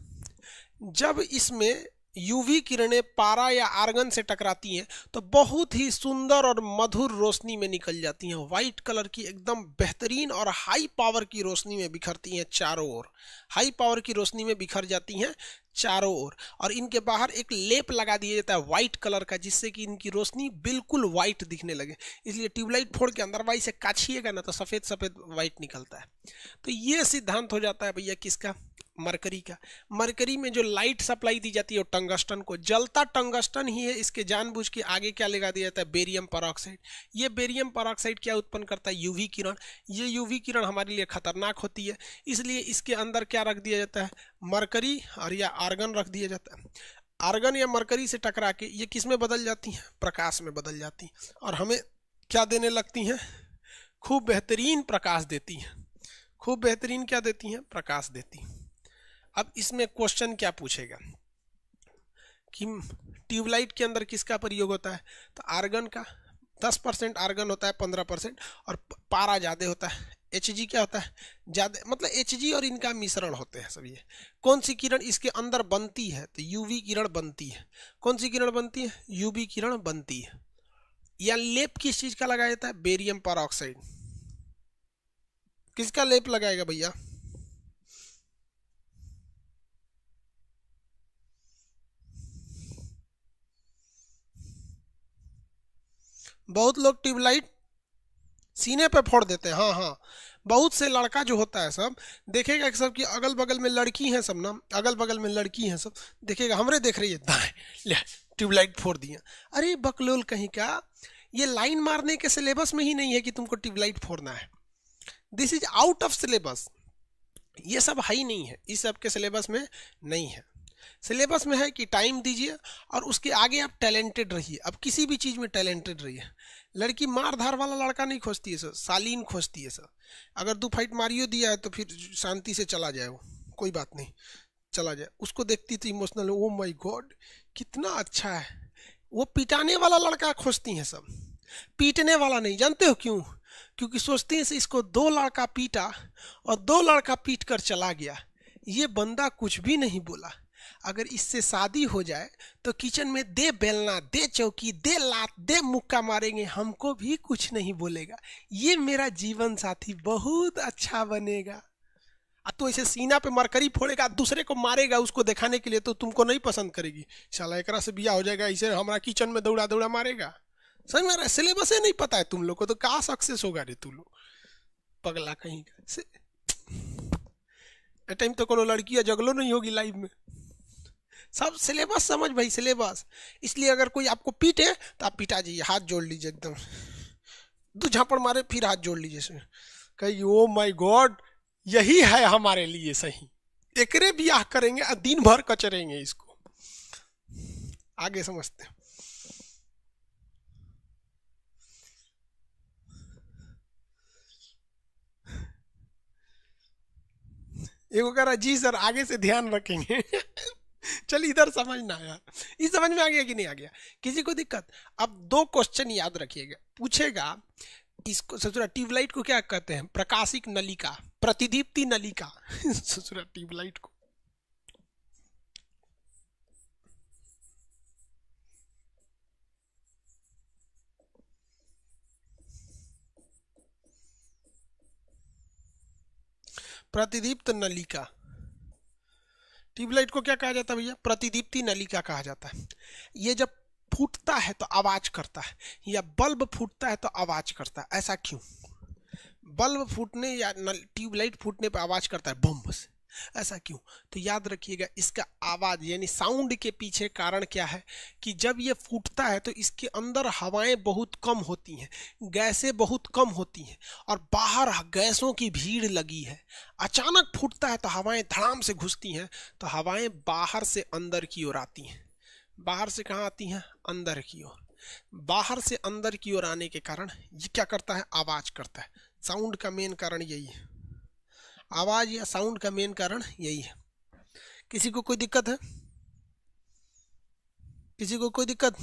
जब इसमें यूवी किरणें पारा या आर्गन से टकराती हैं तो बहुत ही सुंदर और मधुर रोशनी में निकल जाती हैं, वाइट कलर की एकदम बेहतरीन और हाई पावर की रोशनी में बिखरती हैं चारों ओर। हाई पावर की रोशनी में बिखर जाती हैं चारों ओर, और इनके बाहर एक लेप लगा दिया जाता है वाइट कलर का, जिससे कि इनकी रोशनी बिल्कुल वाइट दिखने लगे। इसलिए ट्यूबलाइट फोड़ के अंदर वाइट से काछिएगा ना तो सफेद सफेद वाइट निकलता है। तो ये सिद्धांत हो जाता है भैया किसका? मरकरी का। मरकरी में जो लाइट सप्लाई दी जाती है वो टंगस्टन को, जलता टंगस्टन ही है, इसके जानबूझ के आगे क्या लगा दिया जाता है, बेरियम परऑक्साइड। ये बेरियम परऑक्साइड क्या उत्पन्न करता है, यूवी किरण। ये यूवी किरण हमारे लिए खतरनाक होती है, इसलिए इसके अंदर क्या रख दिया जाता है, मरकरी और या आर्गन रख दिया जाता है। आर्गन या मरकरी से टकरा के ये किस में बदल जाती हैं, प्रकाश में बदल जाती हैं, और हमें क्या देने लगती हैं, खूब बेहतरीन प्रकाश देती हैं। खूब बेहतरीन क्या देती हैं, प्रकाश देती हैं। अब इसमें क्वेश्चन क्या पूछेगा कि ट्यूबलाइट के अंदर किसका प्रयोग होता है, तो आर्गन का। 10% आर्गन होता है, 15% और पारा ज़्यादा होता है। Hg क्या होता है, ज़्यादा, मतलब Hg और इनका मिश्रण होते हैं सब। ये कौन सी किरण इसके अंदर बनती है, तो यूवी किरण बनती है। कौन सी किरण बनती है, यूवी किरण बनती है। या लेप किस चीज़ का लगाया जाता है, बेरियम परऑक्साइड। किसका लेप लगाएगा भैया, बहुत लोग ट्यूबलाइट सीने पे फोड़ देते हैं। हाँ हाँ, बहुत से लड़का जो होता है सब देखेगा कि सब की अगल बगल में लड़की हैं सब ना, अगल बगल में लड़की हैं सब, देखेगा हमरे देख रही है, दाएं ले ट्यूबलाइट फोड़ दिया। अरे बकलोल कहीं का, ये लाइन मारने के सिलेबस में ही नहीं है कि तुमको ट्यूबलाइट फोड़ना है। This is out of syllabus, ये सब है ही नहीं है, इस सब के सिलेबस में नहीं है। सिलेबस में है कि टाइम दीजिए और उसके आगे आप टैलेंटेड रहिए। अब किसी भी चीज़ में टैलेंटेड रहिए। लड़की मार धार वाला लड़का नहीं खोजती है सर, शालीन खोजती है सर। अगर 2 फाइट मारियो दिया है तो फिर शांति से चला जाए, वो कोई बात नहीं, चला जाए। उसको देखती थी इमोशनल, ओ माय गॉड कितना अच्छा है। वो पिटाने वाला लड़का खोजती हैं सब, पीटने वाला नहीं। जानते हो क्यों, क्योंकि सोचती हैं इसको 2 लड़का पीटा और 2 लड़का पीट कर चला गया, ये बंदा कुछ भी नहीं बोला। अगर इससे शादी हो जाए तो किचन में दे बेलना, दे चौकी, दे लात, दे मुक्का मारेंगे, हमको भी कुछ नहीं बोलेगा। ये मेरा जीवन साथी बहुत अच्छा बनेगा। तो इसे सीना पे मरकरी फोड़ेगा, दूसरे को मारेगा उसको दिखाने के लिए, तो तुमको नहीं पसंद करेगी। साला एकरा से बिया हो जाएगा, इसे हमारा किचन में दौड़ा दौड़ा मारेगा। समझ में आ रहा है, सिलेबस नहीं पता है तुम लोग को, तो कहाँ सक्सेस होगा रे तू लोग, पगला कहीं का। टाइम तो कोनो लड़कियां जगलो नहीं होगी लाइफ में। सब सिलेबस समझ भाई, सिलेबस। इसलिए अगर कोई आपको पीटे तो आप पिटा जाइए, हाथ जोड़ लीजिए एकदम, 2 झापड़ मारे फिर हाथ जोड़ लीजिए, कही ओ माय गॉड यही है हमारे लिए सही, एकरे ब्याह करेंगे और दिन भर कचरेंगे इसको। आगे समझते हैं। एगो कह रहा जी सर आगे से ध्यान रखेंगे। चल इधर समझना यार, इस समझ में आ गया कि नहीं आ गया, किसी को दिक्कत। अब 2 क्वेश्चन याद रखिएगा, पूछेगा इसको ससुरा ट्यूबलाइट को क्या कहते हैं, प्रकाशिक नलिका, प्रतिदीप्ति नलिका। ससुरा ट्यूबलाइट को प्रतिदीप्त नलिका। ट्यूबलाइट को क्या कहा जाता है भैया, प्रतिदीप्ति नलिका कहा जाता है। ये जब फूटता है तो आवाज करता है, या बल्ब फूटता है तो आवाज करता है। ऐसा क्यों, बल्ब फूटने या ट्यूबलाइट फूटने पर आवाज करता है बम से, ऐसा क्यों, तो याद रखिएगा इसका आवाज यानी साउंड के पीछे कारण क्या है कि जब ये फूटता है तो इसके अंदर हवाएं बहुत कम होती हैं, गैसें बहुत कम होती हैं, और बाहर गैसों की भीड़ लगी है। अचानक फूटता है तो हवाएं धड़ाम से घुसती हैं, तो हवाएं बाहर से अंदर की ओर आती हैं। बाहर से कहाँ आती हैं, अंदर की ओर। बाहर से अंदर की ओर आने के कारण ये क्या करता है, आवाज करता है। साउंड का मेन कारण यही है, आवाज या साउंड का मेन कारण यही है। किसी को कोई दिक्कत है, किसी को कोई दिक्कत,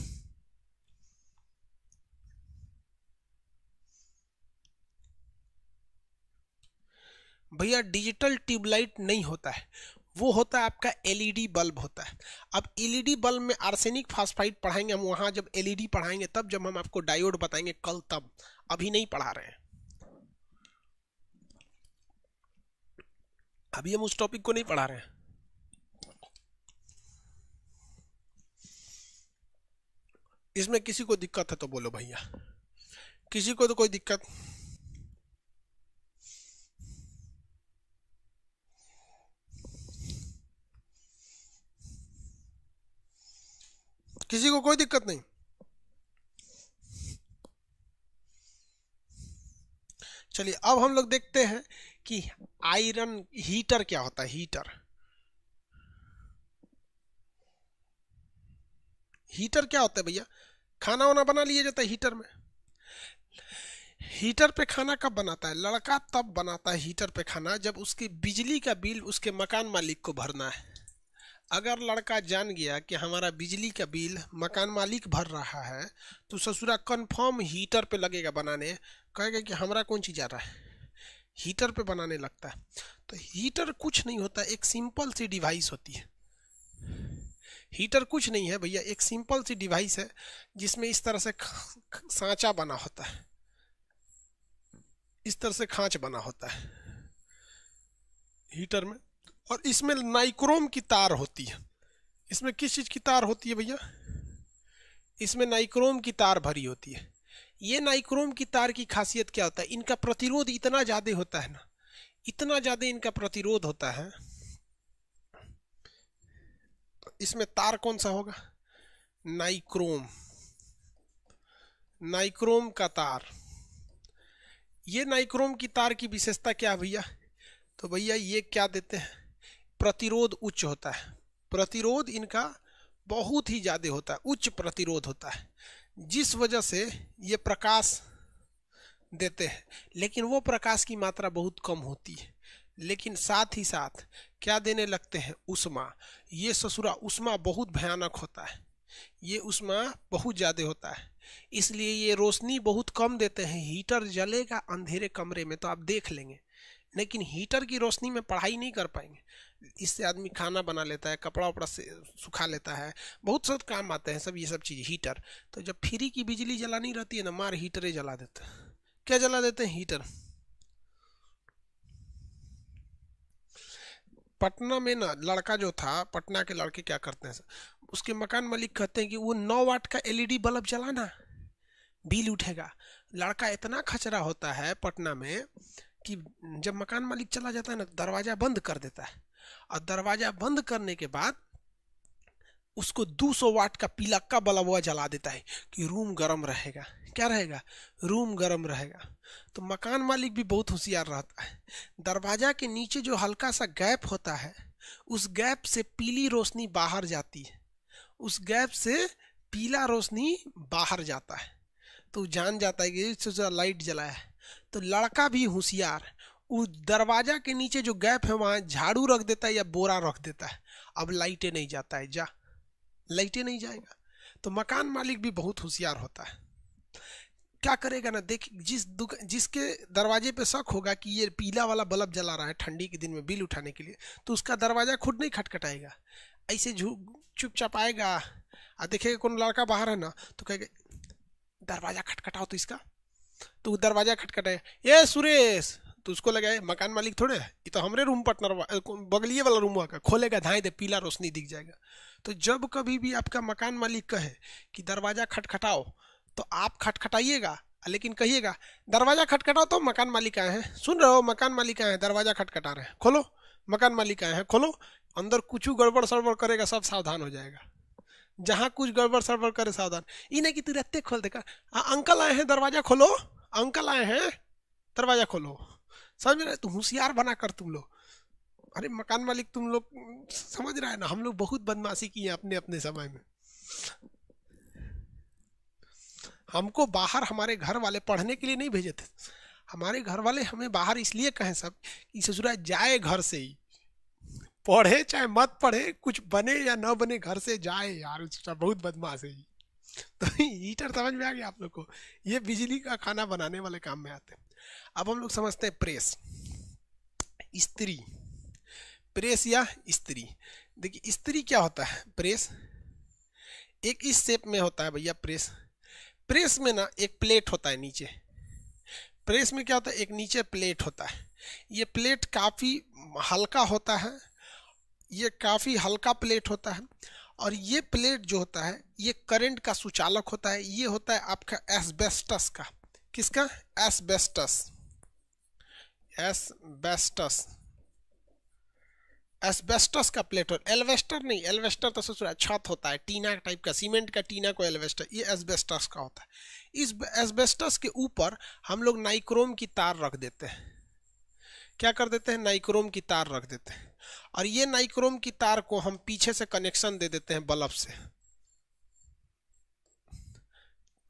भैया डिजिटल ट्यूबलाइट नहीं होता है, वो होता है आपका एलईडी बल्ब होता है। अब एलईडी बल्ब में आर्सेनिक फास्फाइड पढ़ाएंगे हम वहां, जब एलईडी पढ़ाएंगे तब, जब हम आपको डायोड बताएंगे कल तब, अभी नहीं पढ़ा रहे हैं, अभी हम उस टॉपिक को नहीं पढ़ा रहे हैं। इसमें किसी को दिक्कत है तो बोलो भैया, किसी को तो कोई दिक्कत। किसी को कोई दिक्कत नहीं? चलिए अब हम लोग देखते हैं कि आयरन हीटर क्या होता है। हीटर, हीटर क्या होता है भैया? खाना वाना बना लिया जाता है हीटर में। हीटर पे खाना कब बनाता है लड़का? तब बनाता है हीटर पे खाना जब उसकी बिजली का बिल उसके मकान मालिक को भरना है। अगर लड़का जान गया कि हमारा बिजली का बिल मकान मालिक भर रहा है तो ससुरा कंफर्म हीटर पे लगेगा बनाने, कहेगा कि हमारा कौन चीज आ रहा है, हीटर पे बनाने लगता है। तो हीटर कुछ नहीं होता, एक सिंपल सी डिवाइस होती है। हीटर कुछ नहीं है भैया, एक सिंपल सी डिवाइस है जिसमें इस तरह से सांचा बना होता है, इस तरह से खांच बना होता है हीटर में, और इसमें नाइक्रोम की तार होती है। इसमें किस चीज की तार होती है भैया? इसमें नाइक्रोम की तार भरी होती है। ये नाइक्रोम की तार की खासियत क्या होता है? इनका प्रतिरोध इतना ज्यादा होता है ना, इतना ज्यादा इनका प्रतिरोध होता है। तो इसमें तार कौन सा होगा? नाइक्रोम, नाइक्रोम का तार। ये नाइक्रोम की तार की विशेषता क्या है भैया? तो भैया ये क्या देते हैं? प्रतिरोध उच्च होता है, प्रतिरोध इनका बहुत ही ज्यादा होता है, उच्च प्रतिरोध होता है, जिस वजह से ये प्रकाश देते हैं। लेकिन वो प्रकाश की मात्रा बहुत कम होती है, लेकिन साथ ही साथ क्या देने लगते हैं? उष्मा। ये ससुरा उष्मा बहुत भयानक होता है, ये उष्मा बहुत ज्यादा होता है, इसलिए ये रोशनी बहुत कम देते हैं। हीटर जलेगा अंधेरे कमरे में तो आप देख लेंगे, लेकिन हीटर की रोशनी में पढ़ाई नहीं कर पाएंगे। इससे आदमी खाना बना लेता है, कपड़ा उपड़ा से सुखा लेता है, बहुत सब काम आते हैं सब, ये सब चीज़ हीटर। तो जब फ्री की बिजली जलानी रहती है ना, मार हीटरे जला देते हैं। क्या जला देते हैं? हीटर। पटना में ना लड़का जो था, पटना के लड़के क्या करते हैं, उसके मकान मालिक कहते हैं कि वो 9 वाट का एलईडी बल्ब जलाना, बिल उठेगा। लड़का इतना खचरा होता है पटना में कि जब मकान मालिक चला जाता है ना, दरवाजा बंद कर देता है, और दरवाजा बंद करने के बाद उसको 200 वाट का पीलक्का बल्ब हुआ जला देता है कि रूम गर्म रहेगा। क्या रहेगा? रूम गर्म रहेगा। तो मकान मालिक भी बहुत होशियार रहता है, दरवाजा के नीचे जो हल्का सा गैप होता है, उस गैप से पीली रोशनी बाहर जाती है, उस गैप से पीला रोशनी बाहर जाता है, तो जान जाता है कि लाइट जलाया है। तो लड़का भी होशियार, उस दरवाजा के नीचे जो गैप है वहां झाड़ू रख देता है या बोरा रख देता है, अब लाइटें नहीं जाता है, जा लाइटें नहीं जाएगा। तो मकान मालिक भी बहुत होशियार होता है, क्या करेगा ना, देख जिसके दरवाजे पे शक होगा कि ये पीला वाला बल्ब जला रहा है ठंडी के दिन में बिल उठाने के लिए, तो उसका दरवाजा खुद नहीं खटखटाएगा, ऐसे चुपचाप आएगा और देखेगा कौन लड़का बाहर है ना, तो कहेगा दरवाजा खटखटाओ तो इसका, तो दरवाजा खटखटाए, ये सुरेश, तो उसको लगा मकान मालिक थोड़े है, ये तो हमरे रूम पार्टनर बगलिए वाला रूम का, खोलेगा धाए दे पीला रोशनी दिख जाएगा। तो जब कभी भी आपका मकान मालिक कहे कि दरवाजा खटखटाओ, तो आप खटखटाइएगा, लेकिन कहिएगा दरवाजा खटखटाओ, तो मकान मालिक आए हैं, सुन रहे हो, मकान मालिक आए हैं, दरवाजा खटखटा रहे हैं, खोलो, मकान मालिक आए हैं, खोलो। अंदर कुछ गड़बड़ सड़बड़ करेगा सब सावधान हो जाएगा, जहां कुछ गड़बड़ सड़बड़ करे सावधान। ये नहीं कि तू रहते खोल देगा, अंकल आए हैं दरवाजा खोलो, अंकल आए हैं दरवाजा खोलो, समझ रहे? तुम होशियार बना कर तुम लोग, अरे मकान मालिक तुम लोग समझ रहा है ना, हम लोग बहुत बदमाशी की है अपने अपने समय में। हमको बाहर हमारे घर वाले पढ़ने के लिए नहीं भेजे थे, हमारे घर वाले हमें बाहर इसलिए कहें सब कि ससुरा जाए घर से ही, पढ़े चाहे मत पढ़े, कुछ बने या न बने, घर से जाए यार, उसका बहुत बदमाश है। तो हीटर समझ में आ गया आप लोग को, ये बिजली का खाना बनाने वाले काम में आते हैं। अब हम लोग समझते हैं प्रेस, इस्त्री, प्रेस या इस्त्री। देखिए इस्त्री क्या होता है, प्रेस एक इस शेप में होता है भैया प्रेस। प्रेस में ना एक प्लेट होता है नीचे, प्रेस में क्या होता है, एक नीचे प्लेट होता है, ये प्लेट काफ़ी हल्का होता है, ये काफ़ी हल्का प्लेट होता है, और ये प्लेट जो होता है ये करंट का सुचालक होता है। ये होता है आपका एस्बेस्टस का, किसका? एस्बेस्टस, एस्बेस्टस, एस्बेस्टस का प्लेटो, एल्वेस्टर नहीं, एल्वेस्टर तो ससुरा छत होता है, टीना टाइप का, सीमेंट का टीना को एल्वेस्टर, ये एस्बेस्टस का होता है। इस एस्बेस्टस के ऊपर हम लोग नाइक्रोम की तार रख देते हैं। क्या कर देते हैं? नाइक्रोम की तार रख देते हैं, और ये नाइक्रोम की तार को हम पीछे से कनेक्शन दे देते हैं बल्ब से।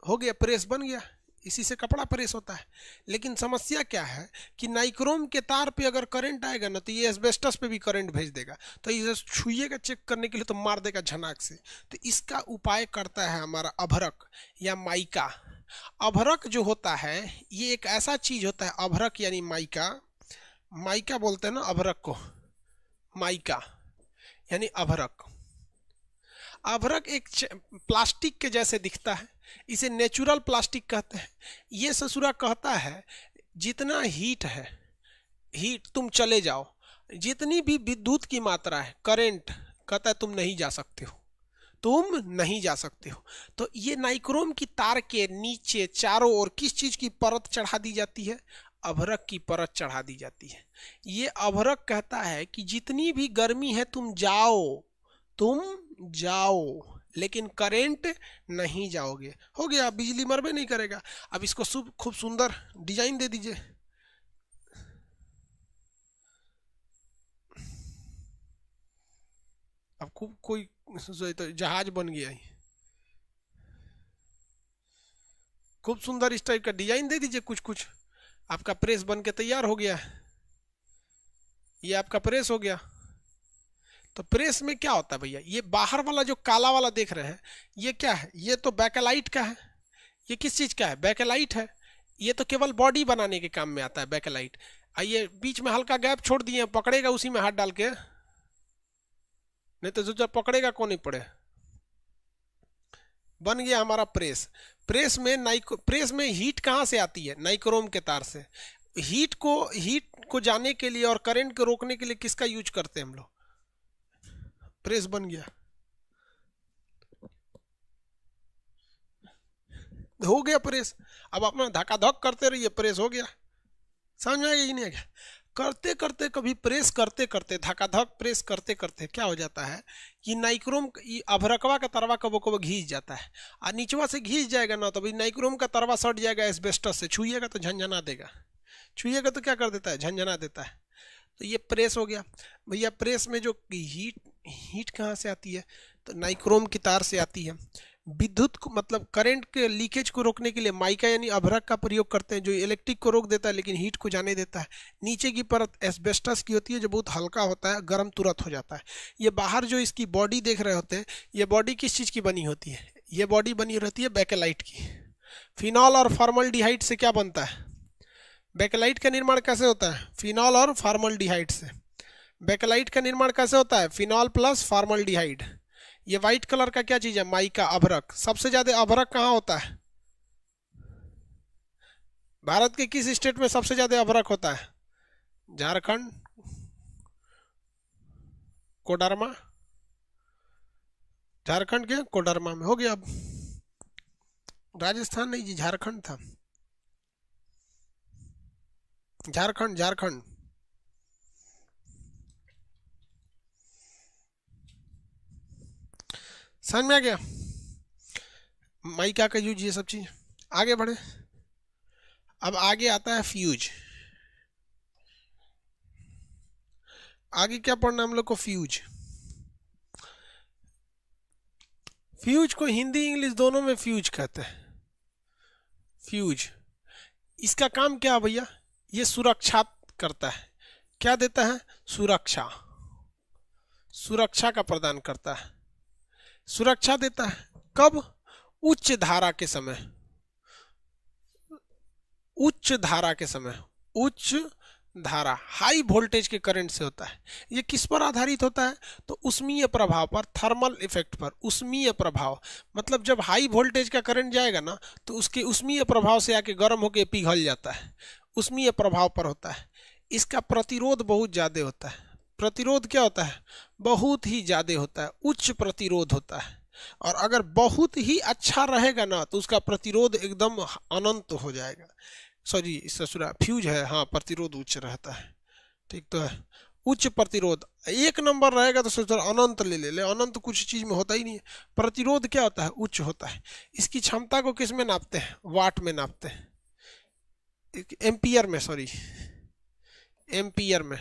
हो गया, प्रेस बन गया। इसी से कपड़ा प्रेस होता है। लेकिन समस्या क्या है कि नाइक्रोम के तार पे अगर करंट आएगा ना, तो ये एस्बेस्टस पे भी करंट भेज देगा, तो इसे छुइएगा चेक करने के लिए तो मार देगा झनाक से। तो इसका उपाय करता है हमारा अभ्रक या माइका। अभ्रक जो होता है ये एक ऐसा चीज होता है, अभ्रक यानी माइका, माइका बोलते हैं ना अभ्रक को, माइका यानी अभ्रक। अभ्रक एक प्लास्टिक के जैसे दिखता है, इसे नेचुरल प्लास्टिक कहते हैं। ये ससुरा कहता है जितना हीट है, हीट तुम चले जाओ, जितनी भी विद्युत की मात्रा है, करंट, कहता है तुम नहीं जा सकते हो, तुम नहीं जा सकते हो। तो ये नाइक्रोम की तार के नीचे चारों ओर किस चीज की परत चढ़ा दी जाती है? अभ्रक की परत चढ़ा दी जाती है। ये अभ्रक कहता है कि जितनी भी गर्मी है तुम जाओ, तुम जाओ, लेकिन करंट नहीं जाओगे। हो गया, बिजली मरबे नहीं करेगा। अब इसको खूब सुंदर डिजाइन दे दीजिए। अब खूब कोई तो जहाज बन गया है, खूब सुंदर इस टाइप का डिजाइन दे दीजिए कुछ कुछ। आपका प्रेस बन के तैयार हो गया। ये आपका प्रेस हो गया। तो प्रेस में क्या होता है भैया, ये बाहर वाला जो काला वाला देख रहे हैं ये क्या है? ये तो बैकेलाइट का है। ये किस चीज का है? बैकेलाइट है। ये तो केवल बॉडी बनाने के काम में आता है बैकेलाइट। आइए बीच में हल्का गैप छोड़ दिए, पकड़ेगा उसी में हाथ डाल के, नहीं तो जो पकड़ेगा कौन नहीं पड़े। बन गया हमारा प्रेस। प्रेस में हीट कहाँ से आती है? नाइक्रोम के तार से। हीट को जाने के लिए और करंट को रोकने के लिए किसका यूज करते हैं हम लोग? प्रेस बन गया। हो गया प्रेस। अब अपना धक्का-धक करते रहिए, प्रेस हो गया। समझ में आ गया कि नहीं आ गया? करते करते कभी प्रेस करते करते धक्का-धक प्रेस करते करते क्या हो जाता है कि नाइक्रोम अभ्रकवा का तरवा कबो कबो घिस जाता है, और नीचवा से घिस जाएगा ना तो भाई नाइक्रोम का तरवा सट जाएगा एस्बेस्टस से। छुइएगा तो झंझना देगा, छुइएगा तो क्या कर देता है? झंझना देता है। तो ये प्रेस हो गया भैया। प्रेस में जो हीट कहाँ से आती है? तो नाइक्रोम की तार से आती है। विद्युत को मतलब करंट के लीकेज को रोकने के लिए माइका यानी अभ्रक का प्रयोग करते हैं, जो इलेक्ट्रिक को रोक देता है लेकिन हीट को जाने देता है। नीचे की परत एस्बेस्टस की होती है जो बहुत हल्का होता है, गर्म तुरंत हो जाता है। ये बाहर जो इसकी बॉडी देख रहे होते हैं, ये बॉडी किस चीज़ की बनी होती है? ये बॉडी बनी रहती है बैकेलाइट की। फिनॉल और फॉर्मल्डिहाइड से क्या बनता है? बैकेलाइट का निर्माण कैसे होता है? फिनॉल और फॉर्मल्डिहाइड से। बैकेलाइट का निर्माण कैसे होता है? Phenol plus formaldehyde. ये व्हाइट कलर का क्या चीज है? माइका, अभ्रक। सबसे ज्यादा अभ्रक कहाँ होता है? भारत के किस स्टेट में सबसे ज्यादा अभ्रक होता है? झारखंड, कोडरमा, झारखंड के कोडरमा में। हो गया। अब राजस्थान नहीं जी, झारखंड था। झारखंड, झारखंड। समझ में आ गया? माइका का यूज, ये सब चीज। आगे बढ़े। अब आगे आता है फ्यूज। आगे क्या पढ़ना हम लोग को? फ्यूज। फ्यूज को हिंदी इंग्लिश दोनों में फ्यूज कहते हैं। फ्यूज, इसका काम क्या है भैया? ये सुरक्षा करता है। क्या देता है? सुरक्षा। सुरक्षा का प्रदान करता है, सुरक्षा देता है। कब? उच्च धारा के समय। उच्च धारा के समय, उच्च धारा, हाई वोल्टेज के करंट से होता है। ये किस पर आधारित होता है? तो उष्मीय प्रभाव पर, थर्मल इफेक्ट पर। उष्मीय प्रभाव मतलब जब हाई वोल्टेज का करंट जाएगा ना तो उसके उष्मीय प्रभाव से आके गर्म होके पिघल जाता है, उष्मीय प्रभाव पर होता है। इसका प्रतिरोध बहुत ज़्यादा होता है। प्रतिरोध क्या होता है? बहुत ही ज़्यादा होता है, उच्च प्रतिरोध होता है। और अगर बहुत ही अच्छा रहेगा ना तो उसका प्रतिरोध एकदम अनंत हो जाएगा। सॉरी, ससुरा फ्यूज है, हाँ, प्रतिरोध उच्च रहता है। ठीक तो है, उच्च प्रतिरोध, एक नंबर रहेगा तो सोचो अनंत ले ले, अनंत कुछ चीज में होता ही नहीं है। प्रतिरोध क्या होता है? उच्च होता है। इसकी क्षमता को किस में नापते हैं? वाट में नापते हैं, एम्पियर में, सॉरी एम्पियर में।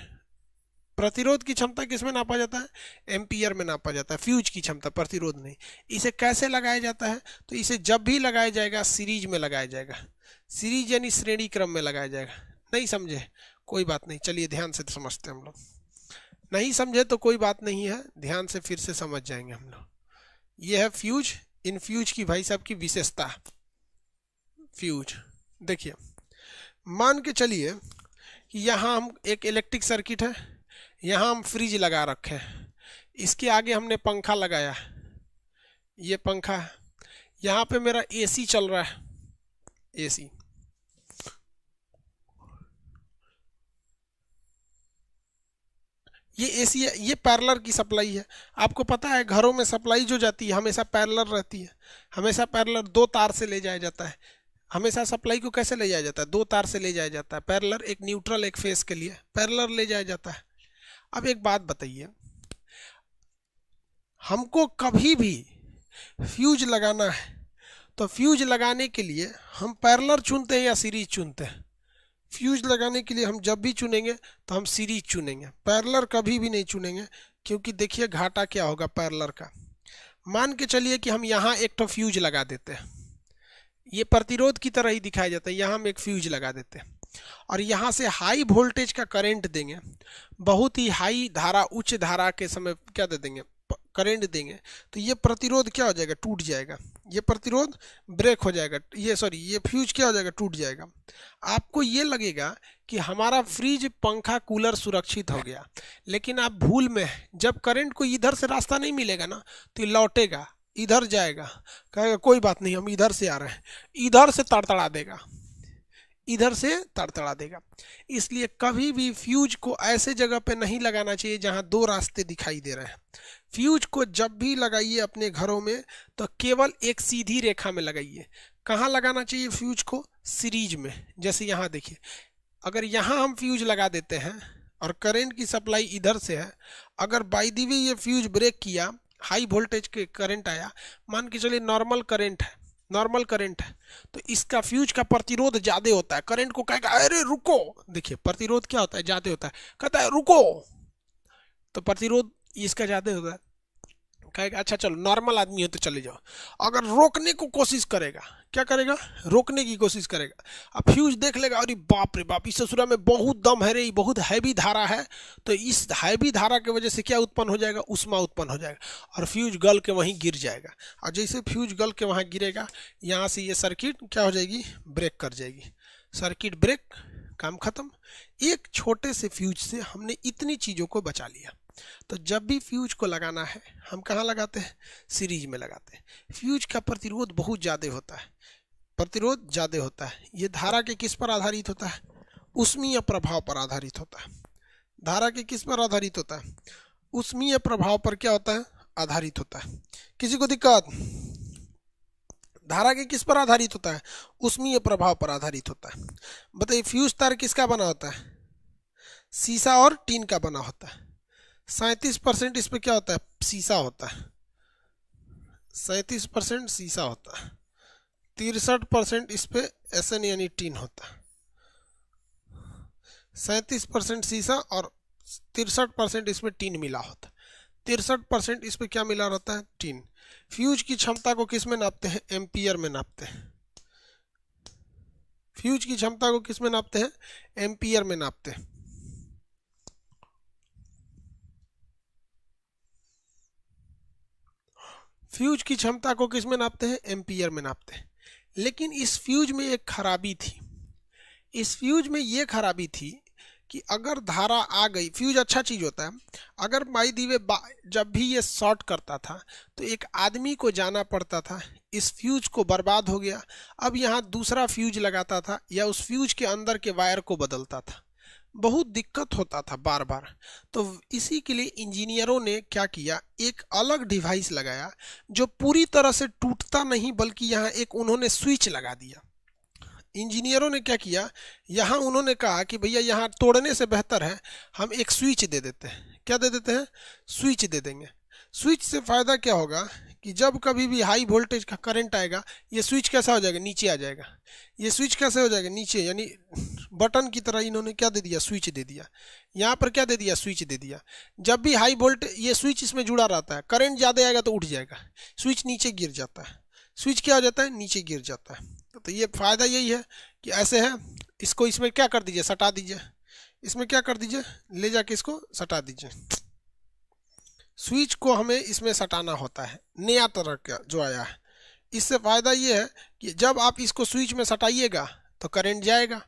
प्रतिरोध की क्षमता किस में नापा जाता है? एम्पियर में नापा जाता है। फ्यूज की क्षमता, प्रतिरोध नहीं। इसे कैसे लगाया जाता है? तो इसे जब भी लगाया जाएगा सीरीज में लगाया जाएगा। सीरीज यानी श्रेणी क्रम में लगाया जाएगा। नहीं समझे? कोई बात नहीं, चलिए ध्यान से समझते हैं हम लोग। नहीं समझे तो कोई बात नहीं है, ध्यान से फिर से समझ जाएंगे हम लोग। यह है फ्यूज। इन फ्यूज की भाई साहब की विशेषता। फ्यूज देखिए, मान के चलिए कि यहाँ हम एक इलेक्ट्रिक सर्किट है, यहाँ हम फ्रिज लगा रखे हैं, इसके आगे हमने पंखा लगाया, ये पंखा है, यहाँ पे मेरा एसी चल रहा है, एसी। ये एसी है, ये पैरेलल की सप्लाई है। आपको पता है घरों में सप्लाई जो जाती है हमेशा पैरेलल रहती है, हमेशा पैरेलल, दो तार से ले जाया जाता है। हमेशा सप्लाई को कैसे ले जाया जाता है? दो तार से ले जाया जाता है। पैरेलल, एक न्यूट्रल एक फेस के लिए पैरेलल ले जाया जाता है। अब एक बात बताइए, हमको कभी भी फ्यूज लगाना है तो फ्यूज लगाने के लिए हम पैरेलल चुनते हैं या सीरीज चुनते हैं? फ्यूज लगाने के लिए हम जब भी चुनेंगे तो हम सीरीज चुनेंगे, पैरेलल कभी भी नहीं चुनेंगे। क्योंकि देखिए घाटा क्या होगा पैरेलल का। मान के चलिए कि हम यहाँ एक तो फ्यूज लगा देते हैं, ये प्रतिरोध की तरह ही दिखाया जाता है, यहाँ हम एक फ्यूज लगा देते हैं और यहाँ से हाई वोल्टेज का करंट देंगे, बहुत ही हाई धारा, उच्च धारा के समय क्या दे देंगे? करंट देंगे। तो ये प्रतिरोध क्या हो जाएगा? टूट जाएगा। ये प्रतिरोध ब्रेक हो जाएगा, ये सॉरी ये फ्यूज क्या हो जाएगा? टूट जाएगा। आपको ये लगेगा कि हमारा फ्रिज, पंखा, कूलर सुरक्षित हो गया, लेकिन आप भूल में, जब करंट को इधर से रास्ता नहीं मिलेगा ना तो ये लौटेगा, इधर जाएगा, कहेगा कोई बात नहीं हम इधर से आ रहे हैं, इधर से तड़तड़ा देगा, इधर से तड़तड़ा देगा। इसलिए कभी भी फ्यूज को ऐसे जगह पे नहीं लगाना चाहिए जहां दो रास्ते दिखाई दे रहे हैं। फ्यूज को जब भी लगाइए अपने घरों में तो केवल एक सीधी रेखा में लगाइए। कहाँ लगाना चाहिए फ्यूज को? सीरीज में। जैसे यहाँ देखिए, अगर यहाँ हम फ्यूज लगा देते हैं और करंट की सप्लाई इधर से है, अगर बाय द वे ये फ्यूज ब्रेक किया, हाई वोल्टेज के करंट आया, मान के चलिए नॉर्मल करंट है, नॉर्मल करंट है, तो इसका फ्यूज का प्रतिरोध ज्यादा होता है। करंट को कहेगा अरे रुको, देखिए प्रतिरोध क्या होता है? ज्यादा होता है। कहता है रुको, तो प्रतिरोध इसका ज्यादा होता है। कहेगा अच्छा चलो नॉर्मल आदमी है तो चले जाओ। अगर रोकने को कोशिश करेगा, क्या करेगा? रोकने की कोशिश करेगा। अब फ्यूज देख लेगा, अरे बाप रे बाप, इस ससुरा में बहुत दम है रे, बहुत हैवी धारा है, तो इस हैवी धारा की वजह से क्या उत्पन्न हो जाएगा? उष्मा उत्पन्न हो जाएगा और फ्यूज गल के वहीं गिर जाएगा। और जैसे फ्यूज गल के वहाँ गिरेगा, यहाँ से ये सर्किट क्या हो जाएगी? ब्रेक कर जाएगी। सर्किट ब्रेक, काम खत्म। एक छोटे से फ्यूज से हमने इतनी चीज़ों को बचा लिया। तो जब भी फ्यूज को लगाना है हम कहाँ लगाते हैं? सीरीज में लगाते हैं। फ्यूज का प्रतिरोध बहुत ज़्यादा होता है, प्रतिरोध ज़्यादा होता है। ये धारा के किस पर आधारित होता है? ऊष्मीय प्रभाव पर आधारित होता है। धारा के किस पर आधारित होता है? ऊष्मीय प्रभाव पर क्या होता है? आधारित होता है। किसी को दिक्कत? धारा के किस पर आधारित होता है? ऊष्मीय प्रभाव पर आधारित होता है। बताइए फ्यूज तार किसका बना होता है? शीशा और टीन का बना होता है। 37% इस पे क्या होता है? शीशा होता है। 37% शीशा होता है। 63% इस पे एसन यानी टीन होता है। 37% शीशा और 63% इसमें टीन मिला होता है। 63% इस पे क्या मिला रहता है? टीन। फ्यूज की क्षमता को किस में नापते हैं? एम्पियर में नापते हैं। फ्यूज की क्षमता को किस में नापते हैं? एम्पियर में नापते हैं। फ्यूज की क्षमता को किस में नापते हैं? एम्पियर में नापते हैं। लेकिन इस फ्यूज में एक खराबी थी। इस फ्यूज में ये खराबी थी कि अगर धारा आ गई, फ्यूज अच्छा चीज होता है, अगर बाय द वे जब भी ये शॉर्ट करता था तो एक आदमी को जाना पड़ता था, इस फ्यूज को बर्बाद हो गया। अब यहाँ दूसरा फ्यूज लगाता था या उस फ्यूज के अंदर के वायर को बदलता था, बहुत दिक्कत होता था बार बार। तो इसी के लिए इंजीनियरों ने क्या किया? एक अलग डिवाइस लगाया जो पूरी तरह से टूटता नहीं, बल्कि यहाँ एक उन्होंने स्विच लगा दिया। इंजीनियरों ने क्या किया, यहाँ उन्होंने कहा कि भैया यहाँ तोड़ने से बेहतर है हम एक स्विच दे देते हैं। क्या दे देते हैं? स्विच दे देंगे। स्विच से फ़ायदा क्या होगा कि जब कभी भी हाई वोल्टेज का करंट आएगा, ये स्विच कैसा हो जाएगा? नीचे आ जाएगा। ये स्विच कैसे हो जाएगा? नीचे, यानी बटन की तरह इन्होंने क्या दे दिया? स्विच दे दिया। यहाँ पर क्या दे दिया? स्विच दे दिया। जब भी हाई वोल्टेज, ये स्विच इसमें जुड़ा रहता है, करंट ज़्यादा आएगा तो उठ जाएगा, स्विच नीचे गिर जाता है। स्विच क्या हो जाता है? नीचे गिर जाता है। तो ये फ़ायदा यही है कि ऐसे है, इसको इसमें क्या कर दीजिए? सटा दीजिए। इसमें क्या कर दीजिए? ले जाके इसको सटा दीजिए। स्विच को हमें इसमें सटाना होता है, नया तरह का जो आया है। इससे फ़ायदा ये है कि जब आप इसको स्विच में सटाइएगा तो करंट जाएगा,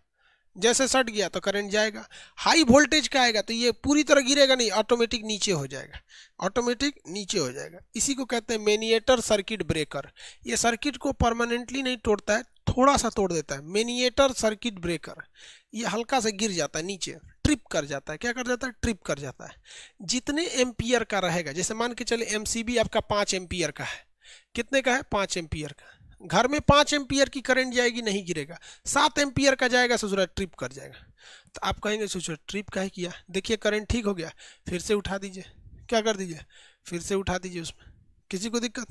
जैसे सट गया तो करंट जाएगा। हाई वोल्टेज का आएगा तो ये पूरी तरह गिरेगा नहीं, ऑटोमेटिक नीचे हो जाएगा, ऑटोमेटिक नीचे हो जाएगा। इसी को कहते हैं मेनिएटर सर्किट ब्रेकर। ये सर्किट को परमानेंटली नहीं तोड़ता है, थोड़ा सा तोड़ देता है। मेनिएटर सर्किट ब्रेकर, ये हल्का से गिर जाता है नीचे, ट्रिप कर जाता है। क्या कर जाता है? ट्रिप कर जाता है। जितने एम्पियर का रहेगा, जैसे मान के चले एमसीबी आपका 5 एम्पियर का है। कितने का है? 5 एम्पियर का। घर में 5 एम्पियर की करंट जाएगी, नहीं गिरेगा। 7 एम्पियर का जाएगा, ससुरा ट्रिप कर जाएगा। तो आप कहेंगे ससुरा ट्रिप काहे किया? देखिए करंट ठीक हो गया, फिर से उठा दीजिए। क्या कर दीजिए? फिर से उठा दीजिए। उसमें किसी को दिक्कत?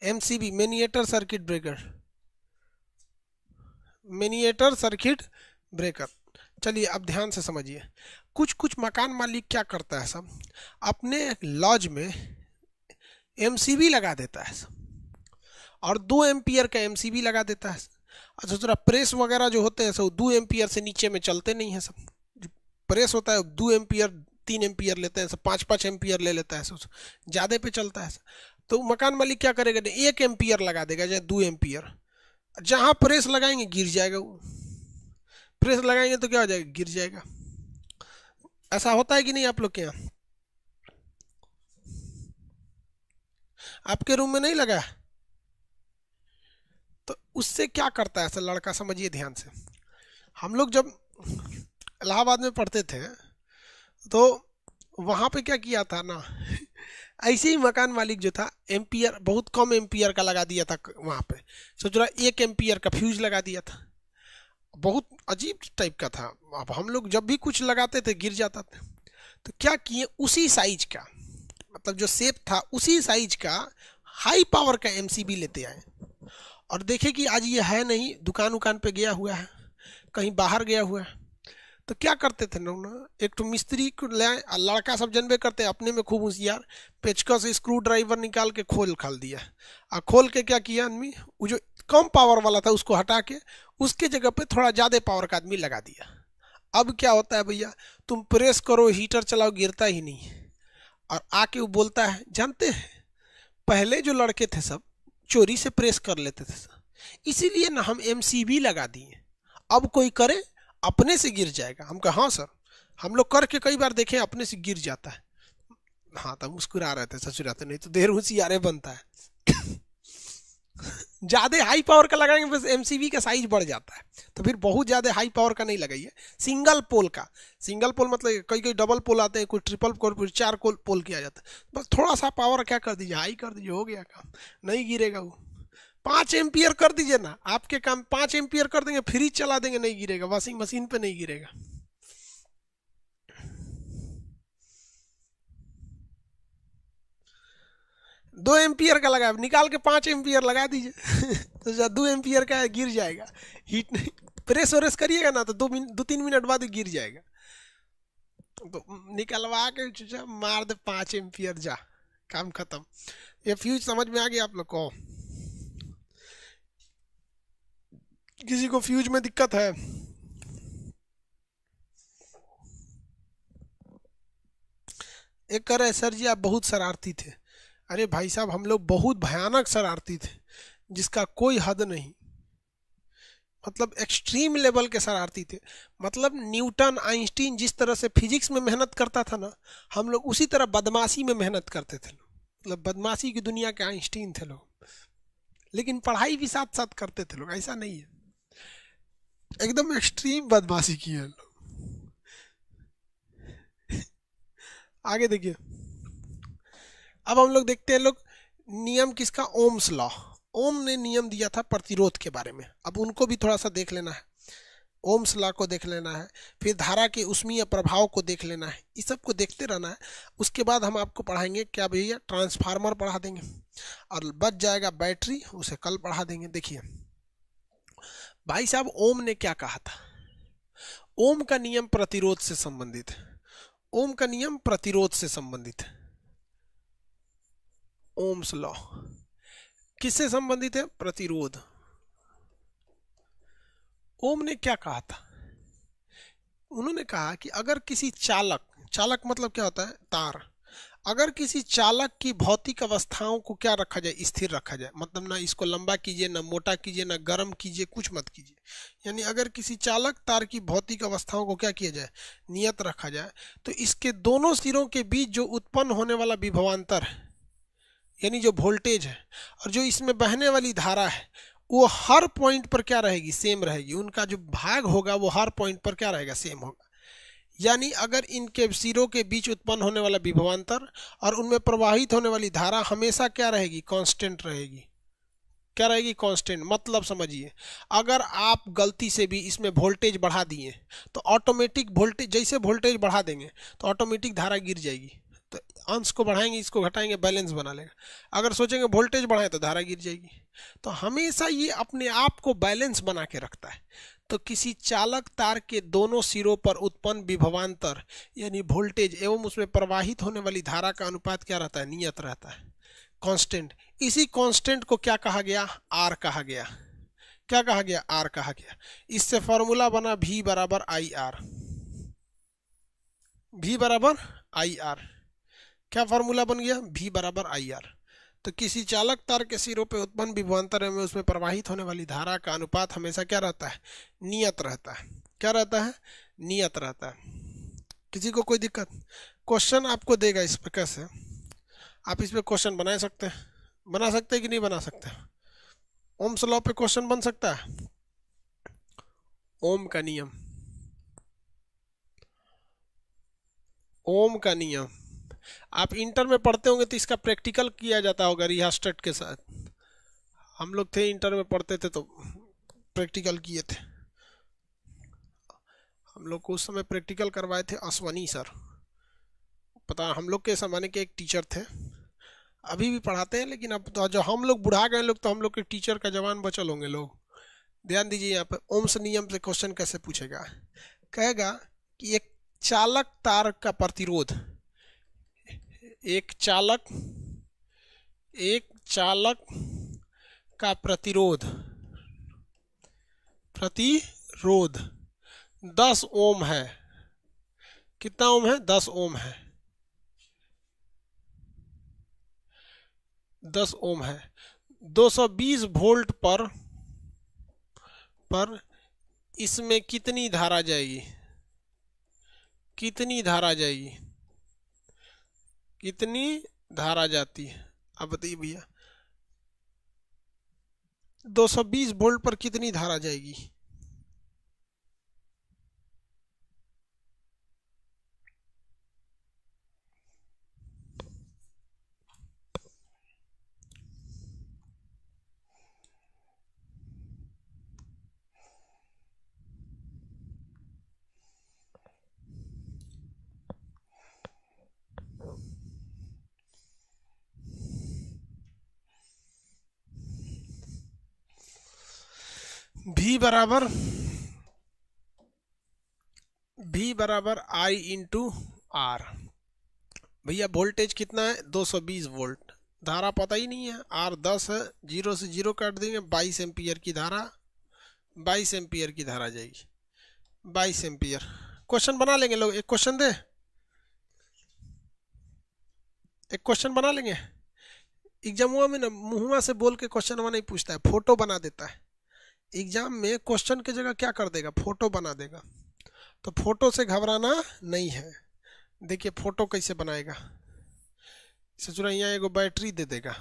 MCB, miniature circuit breaker, miniature circuit breaker. चलिए अब ध्यान से समझिए। कुछ कुछ मकान मालिक क्या करता है सब, अपने लॉज में एमसीबी लगा देता है और 2 एम्पियर का एमसीबी लगा देता है। अच्छा, थोड़ा प्रेस वगैरह जो होते हैं सब 2 एम्पियर से नीचे में चलते नहीं है। सब प्रेस होता है 2 एम्पियर 3 एम्पियर लेते हैं, सब 5-5 एम्पियर ले लेता है, सब ज़्यादा पे चलता है। तो मकान मालिक क्या करेगा? 1 एम्पियर लगा देगा या 2 एम्पियर। जहाँ प्रेस लगाएंगे गिर जाएगा वो। प्रेस लगाएंगे तो क्या हो जाएगा? गिर जाएगा। ऐसा होता है कि नहीं आप लोग के यहाँ? आपके रूम में नहीं लगा? तो उससे क्या करता है ऐसा लड़का, समझिए ध्यान से। हम लोग जब इलाहाबाद में पढ़ते थे तो वहाँ पे क्या किया था ना, ऐसे ही मकान मालिक जो था एम्पियर बहुत कम एम्पियर का लगा दिया था वहाँ पे। सोच रहा 1 एम्पियर का फ्यूज लगा दिया था, बहुत अजीब टाइप का था। अब हम लोग जब भी कुछ लगाते थे गिर जाता था। तो क्या किए, उसी साइज का, मतलब जो शेप था उसी साइज का हाई पावर का एमसीबी लेते आए और देखे कि आज ये है नहीं, दुकान उकान पे गया हुआ है, कहीं बाहर गया हुआ है। तो क्या करते थे लोग ना, एक तो मिस्त्री को ले आए, लड़का सब जनबे करते हैं अपने में खूब होशियार, पेचकस स्क्रू ड्राइवर निकाल के खोल खाल दिया। और खोल के क्या किया आदमी, वो जो कम पावर वाला था उसको हटा के उसके जगह पे थोड़ा ज़्यादा पावर का आदमी लगा दिया। अब क्या होता है भैया, तुम प्रेस करो, हीटर चलाओ, गिरता ही नहीं। और आके वो बोलता है, जानते हैं पहले जो लड़के थे सब चोरी से प्रेस कर लेते थे, इसीलिए ना हम एमसीबी लगा दिए। अब कोई करे अपने से गिर जाएगा। हम कहा हाँ सर, हम लोग करके कई बार देखे अपने से गिर जाता है। हाँ तब मुस्कुरा रहे थे ससुराते, नहीं तो देर होशियारे बनता है। ज़्यादा हाई पावर का लगाएंगे बस एमसीबी का साइज बढ़ जाता है। तो फिर बहुत ज़्यादा हाई पावर का नहीं लगाइए, सिंगल पोल का। सिंगल पोल मतलब कई कई डबल पोल आते हैं, कोई ट्रिपल पोल, कोई 4 पोल किया जाता है। बस थोड़ा सा पावर क्या कर दीजिए, हाई कर दीजिए, हो गया काम, नहीं गिरेगा वो। 5 एम्पियर कर दीजिए ना, आपके काम 5 एम्पियर कर देंगे, फ्रिज चला देंगे, नहीं गिरेगा, वॉशिंग मशीन पे नहीं गिरेगा। दो एम्पियर का लगा, निकाल के 5 एम्पियर लगा दीजिए। तो जब 2 एम्पियर का है गिर जाएगा। हीट नहीं, प्रेस वरेस करिएगा ना तो 2-3 मिनट बाद गिर जाएगा। तो निकलवा के चुचा मार दे 5 एम्पियर, जा काम खत्म। ये फ्यूज समझ में आ गया आप लोग को? किसी को फ्यूज में दिक्कत है? एक कह रहे सर जी आप बहुत शरारती थे। अरे भाई साहब हम लोग बहुत भयानक शरारती थे, जिसका कोई हद नहीं। मतलब एक्सट्रीम लेवल के शरारती थे। मतलब न्यूटन आइंस्टीन जिस तरह से फिजिक्स में मेहनत करता था ना, हम लोग उसी तरह बदमाशी में मेहनत करते थे। मतलब बदमाशी की दुनिया के आइंस्टीन थे लोग। लेकिन पढ़ाई भी साथ साथ करते थे लोग, ऐसा नहीं है, एकदम एक्सट्रीम बदमाशी की है लोग। आगे देखिए, अब हम लोग देखते हैं लोग नियम किसका, ओम्स लॉ। ओम ने नियम दिया था प्रतिरोध के बारे में, अब उनको भी थोड़ा सा देख लेना है, ओम्स लॉ को देख लेना है, फिर धारा के ऊष्मीय प्रभाव को देख लेना है, इस सब को देखते रहना है। उसके बाद हम आपको पढ़ाएंगे क्या भैया, ट्रांसफार्मर पढ़ा देंगे, और बच जाएगा बैटरी, उसे कल पढ़ा देंगे। देखिए भाई साहब, ओम ने क्या कहा था, ओम का नियम प्रतिरोध से संबंधित है, ओम का नियम प्रतिरोध से संबंधित है, ओम्स लॉ किससे संबंधित है, प्रतिरोध। ओम ने क्या कहा था, उन्होंने कहा कि अगर किसी चालक, चालक मतलब क्या होता है, तार, अगर किसी चालक की भौतिक अवस्थाओं को क्या रखा जाए, स्थिर रखा जाए, मतलब ना इसको लंबा कीजिए, ना मोटा कीजिए, ना गर्म कीजिए, कुछ मत कीजिए, यानी अगर किसी चालक तार की भौतिक अवस्थाओं को क्या किया जाए, नियत रखा जाए, तो इसके दोनों सिरों के बीच जो उत्पन्न होने वाला विभवांतर है, यानी जो वोल्टेज है, और जो इसमें बहने वाली धारा है, वो हर पॉइंट पर क्या रहेगी, सेम रहेगी, उनका जो भाग होगा वो हर पॉइंट पर क्या रहेगा, सेम होगा। यानी अगर इनके सिरों के बीच उत्पन्न होने वाला विभवांतर और उनमें प्रवाहित होने वाली धारा हमेशा क्या रहेगी, कांस्टेंट रहेगी, क्या रहेगी, कांस्टेंट। मतलब समझिए, अगर आप गलती से भी इसमें वोल्टेज बढ़ा दिए तो ऑटोमेटिक वोल्टेज, जैसे वोल्टेज बढ़ा देंगे तो ऑटोमेटिक धारा गिर जाएगी, तो अंश को बढ़ाएंगे, इसको घटाएंगे, बैलेंस बना लेगा। अगर सोचेंगे वोल्टेज बढ़ाएं तो धारा गिर जाएगी, तो हमेशा ये अपने आप को बैलेंस बना के रखता है। तो किसी चालक तार के दोनों सिरों पर उत्पन्न विभवांतर यानी वोल्टेज एवं उसमें प्रवाहित होने वाली धारा का अनुपात क्या रहता है, नियत रहता है, कांस्टेंट। इसी कांस्टेंट को क्या कहा गया, आर कहा गया। क्या कहा गया, आर कहा गया। इससे फॉर्मूला बना V बराबर आई आर, V बराबर आई आर। क्या फॉर्मूला बन गया, V बराबर आई आर। तो किसी चालक तार के सिरों पे उत्पन्न विभवांतर में उसमें प्रवाहित होने वाली धारा का अनुपात हमेशा क्या रहता है, नियत रहता है। क्या रहता है, नियत रहता है। किसी को कोई दिक्कत, क्वेश्चन आपको देगा इस पे, कैसे आप इस पे क्वेश्चन बना सकते हैं, बना सकते हैं कि नहीं बना सकते, ओम्स लॉ पे क्वेश्चन बन सकता है, ओम का नियम, ओम का नियम आप इंटर में पढ़ते होंगे तो इसका प्रैक्टिकल किया जाता होगा रिहास्टेट के साथ। हम लोग थे इंटर में पढ़ते थे तो प्रैक्टिकल किए थे, हम लोग को उस समय प्रैक्टिकल करवाए थे अश्वनी सर, पता हम लोग के ज़माने के एक टीचर थे, अभी भी पढ़ाते हैं, लेकिन अब तो जो हम लोग बुढ़ा गए लोग, तो हम लोग के टीचर का जवान बचल होंगे लोग। ध्यान दीजिए, यहाँ पे ओम्स नियम से क्वेश्चन कैसे पूछेगा, कहेगा कि एक चालक तार का प्रतिरोध, एक चालक, एक चालक का प्रतिरोध, प्रतिरोध 10 ओम है। कितना ओम है, 10 ओम है, 10 ओम है। 220 वोल्ट पर इसमें कितनी धारा जाएगी, कितनी धारा जाएगी, कितनी धारा जाती है, अब बताइए भैया, 220 वोल्ट पर कितनी धारा जाएगी। V बराबर, V बराबर I इंटू आर। भैया वोल्टेज कितना है, 220 वोल्ट, धारा पता ही नहीं है, आर 10 है, जीरो से जीरो काट देंगे, 22 एम्पियर की धारा, 22 एम्पियर की धारा जाएगी, 22 एम्पियर। क्वेश्चन बना लेंगे लोग, एक क्वेश्चन दे, एक क्वेश्चन बना लेंगे। एग्जाम में ना मुहुआ से बोल के क्वेश्चन नहीं पूछता है, फोटो बना देता है। एग्जाम में क्वेश्चन की जगह क्या कर देगा, फोटो बना देगा। तो फोटो से घबराना नहीं है। देखिए फोटो कैसे बनाएगा, सचुरा यहाँ एगो बैटरी दे देगा,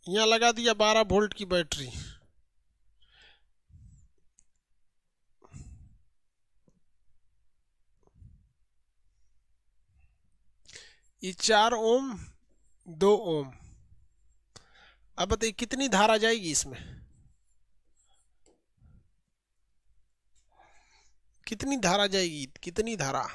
यहाँ लगा दिया 12 वोल्ट की बैटरी। ये 4 ओम 2 ओम। अब बताइए कितनी धारा जाएगी इसमें, कितनी धारा जाएगी, कितनी धारा।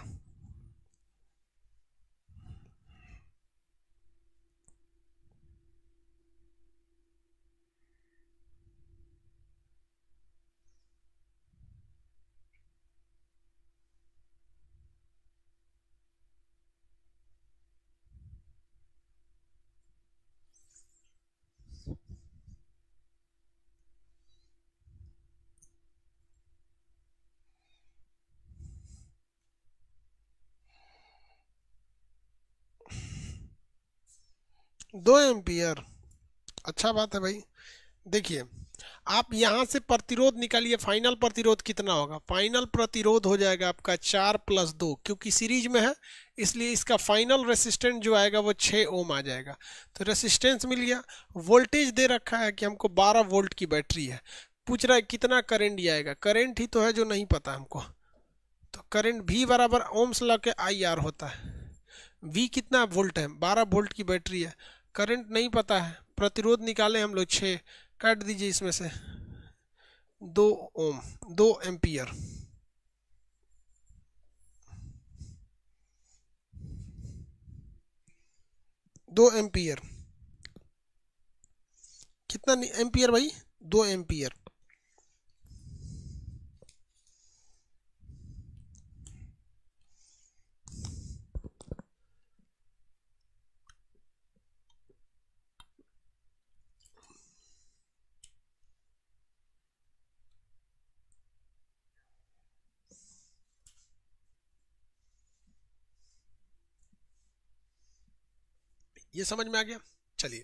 दो एम्पियर। अच्छा बात है भाई। देखिए आप यहां से प्रतिरोध निकालिए, फाइनल प्रतिरोध कितना होगा। फाइनल प्रतिरोध हो जाएगा आपका 4+2, क्योंकि सीरीज में है इसलिए इसका फाइनल रेसिस्टेंस जो आएगा वो 6 ओम आ जाएगा। तो रेसिस्टेंस मिल गया। वोल्टेज दे रखा है कि हमको 12 वोल्ट की बैटरी है। पूछ रहा है कितना करंट आएगा, करंट ही तो है जो नहीं पता हमको। तो करंट V बराबर ओम्स लॉ के IR होता है। V कितना वोल्ट है, 12 वोल्ट की बैटरी है, करंट नहीं पता है, प्रतिरोध निकाले हम लोग 6, काट दीजिए इसमें से 2 ओम, 2 एम्पियर। दो एम्पियर कितना एम्पियर भाई, 2 एम्पियर। ये समझ में आ गया। चलिए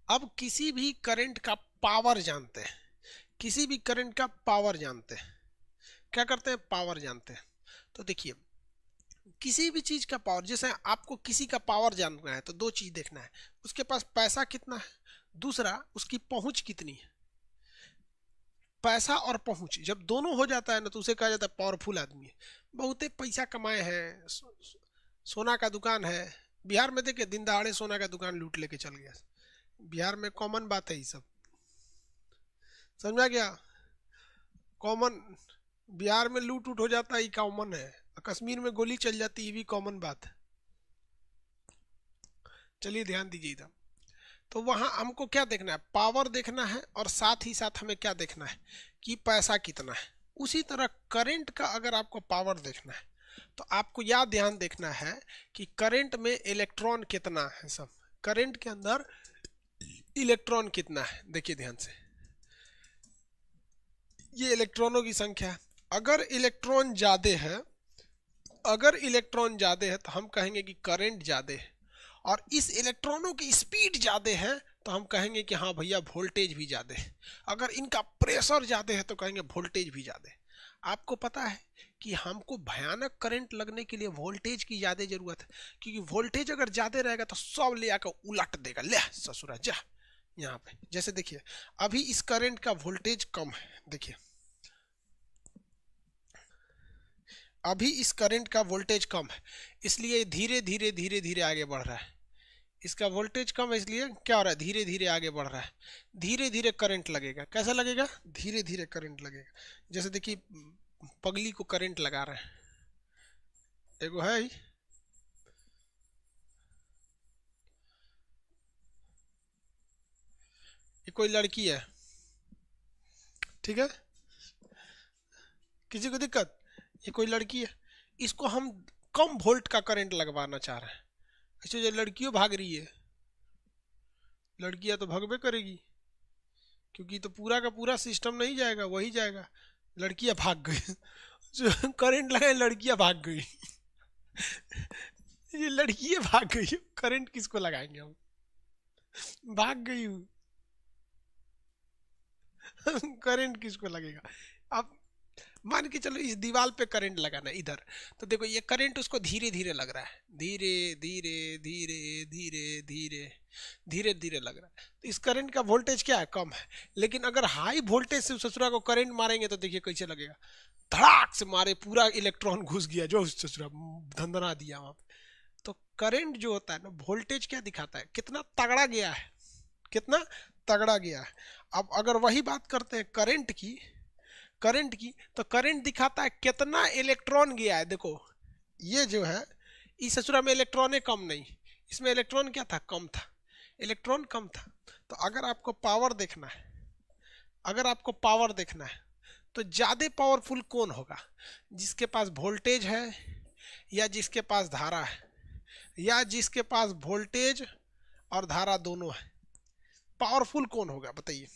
अब किसी भी करंट का पावर जानते हैं, किसी भी करंट का पावर जानते हैं। क्या करते हैं, पावर जानते हैं। तो देखिए किसी भी चीज का पावर, जैसे आपको किसी का पावर जानना है तो दो चीज देखना है, उसके पास पैसा कितना है, दूसरा उसकी पहुंच कितनी है। पैसा और पहुंच जब दोनों हो जाता है ना तो उसे कहा जाता है पावरफुल आदमी है। बहुते पैसा कमाए हैं, सोना का दुकान है, बिहार में देखिए दिन दहाड़े सोना का दुकान लूट लेके चल गया। बिहार में कॉमन बात है ये सब, समझ में आ गया। कॉमन, बिहार में लूट उट हो जाता है ये कॉमन है, कश्मीर में गोली चल जाती है ये भी कॉमन बात है। चलिए ध्यान दीजिए इधर। तो वहां हमको क्या देखना है, पावर देखना है, और साथ ही साथ हमें क्या देखना है कि पैसा कितना है। उसी तरह करंट का अगर आपको पावर देखना है तो आपको यह ध्यान देखना है कि करंट में इलेक्ट्रॉन कितना है। सब करंट के अंदर इलेक्ट्रॉन कितना है, देखिए ध्यान से, ये इलेक्ट्रॉनों की संख्या है। अगर इलेक्ट्रॉन ज्यादा है, अगर इलेक्ट्रॉन ज्यादा है तो हम कहेंगे कि करंट ज्यादा है, और इस इलेक्ट्रॉनों की स्पीड ज्यादा है तो हम कहेंगे कि हाँ भैया वोल्टेज भी ज्यादा है। अगर इनका प्रेशर ज्यादा है तो कहेंगे वोल्टेज भी ज्यादा है। आपको पता है कि हमको भयानक करंट लगने के लिए वोल्टेज की ज्यादा जरूरत है, क्योंकि वोल्टेज अगर ज्यादा रहेगा तो सब ले आकर उलट देगा, ले ससुरा जा। यहाँ पे जैसे देखिए अभी इस करंट का वोल्टेज कम है, देखिए अभी इस करंट का वोल्टेज कम है इसलिए धीरे धीरे धीरे धीरे आगे बढ़ रहा है। इसका वोल्टेज कम है इसलिए क्या हो रहा है, धीरे धीरे आगे बढ़ रहा है। धीरे धीरे करंट लगेगा, कैसा लगेगा, धीरे धीरे करंट लगेगा। जैसे देखिए पगली को करंट लगा रहे हैं, एगो है ही, ये कोई लड़की है, ठीक है, किसी को दिक्कत, ये कोई लड़की है, इसको हम कम वोल्ट का करंट लगवाना चाह रहे हैं। ऐसे जो लड़कियों भाग रही है, लड़कियां तो भगवे करेगी, क्योंकि तो पूरा का पूरा सिस्टम नहीं जाएगा, वही जाएगा। लड़कियां भाग गई जो करंट लगाए लड़कियां भाग गई ये लड़कियां भाग गई, करंट किसको लगाएंगे हम, भाग गई हूँ करंट किसको लगेगा। अब मान के चलो इस दीवार पे करंट लगाना है इधर, तो देखो ये करंट उसको धीरे धीरे लग रहा है, धीरे धीरे धीरे धीरे धीरे धीरे धीरे लग रहा है। तो इस करंट का वोल्टेज क्या है, कम है। लेकिन अगर हाई वोल्टेज से ससुरा को करंट मारेंगे तो देखिए कैसे लगेगा, धड़ाक से मारे पूरा इलेक्ट्रॉन घुस गया जो ससुरा धंधना दिया वहां पे। तो करंट जो होता है ना, वोल्टेज क्या दिखाता है, कितना तगड़ा गया है, कितना तगड़ा गया है। अब अगर वही बात करते हैं करंट की तो करंट दिखाता है कितना इलेक्ट्रॉन गया है। देखो ये जो है इस ससुरा में इलेक्ट्रॉन कम नहीं, इसमें इलेक्ट्रॉन क्या था, कम था, इलेक्ट्रॉन कम था। तो अगर आपको पावर देखना है, अगर आपको पावर देखना है तो ज्यादा पावरफुल कौन होगा, जिसके पास वोल्टेज है या जिसके पास धारा है, या जिसके पास वोल्टेज और धारा दोनों है, पावरफुल कौन होगा बताइए।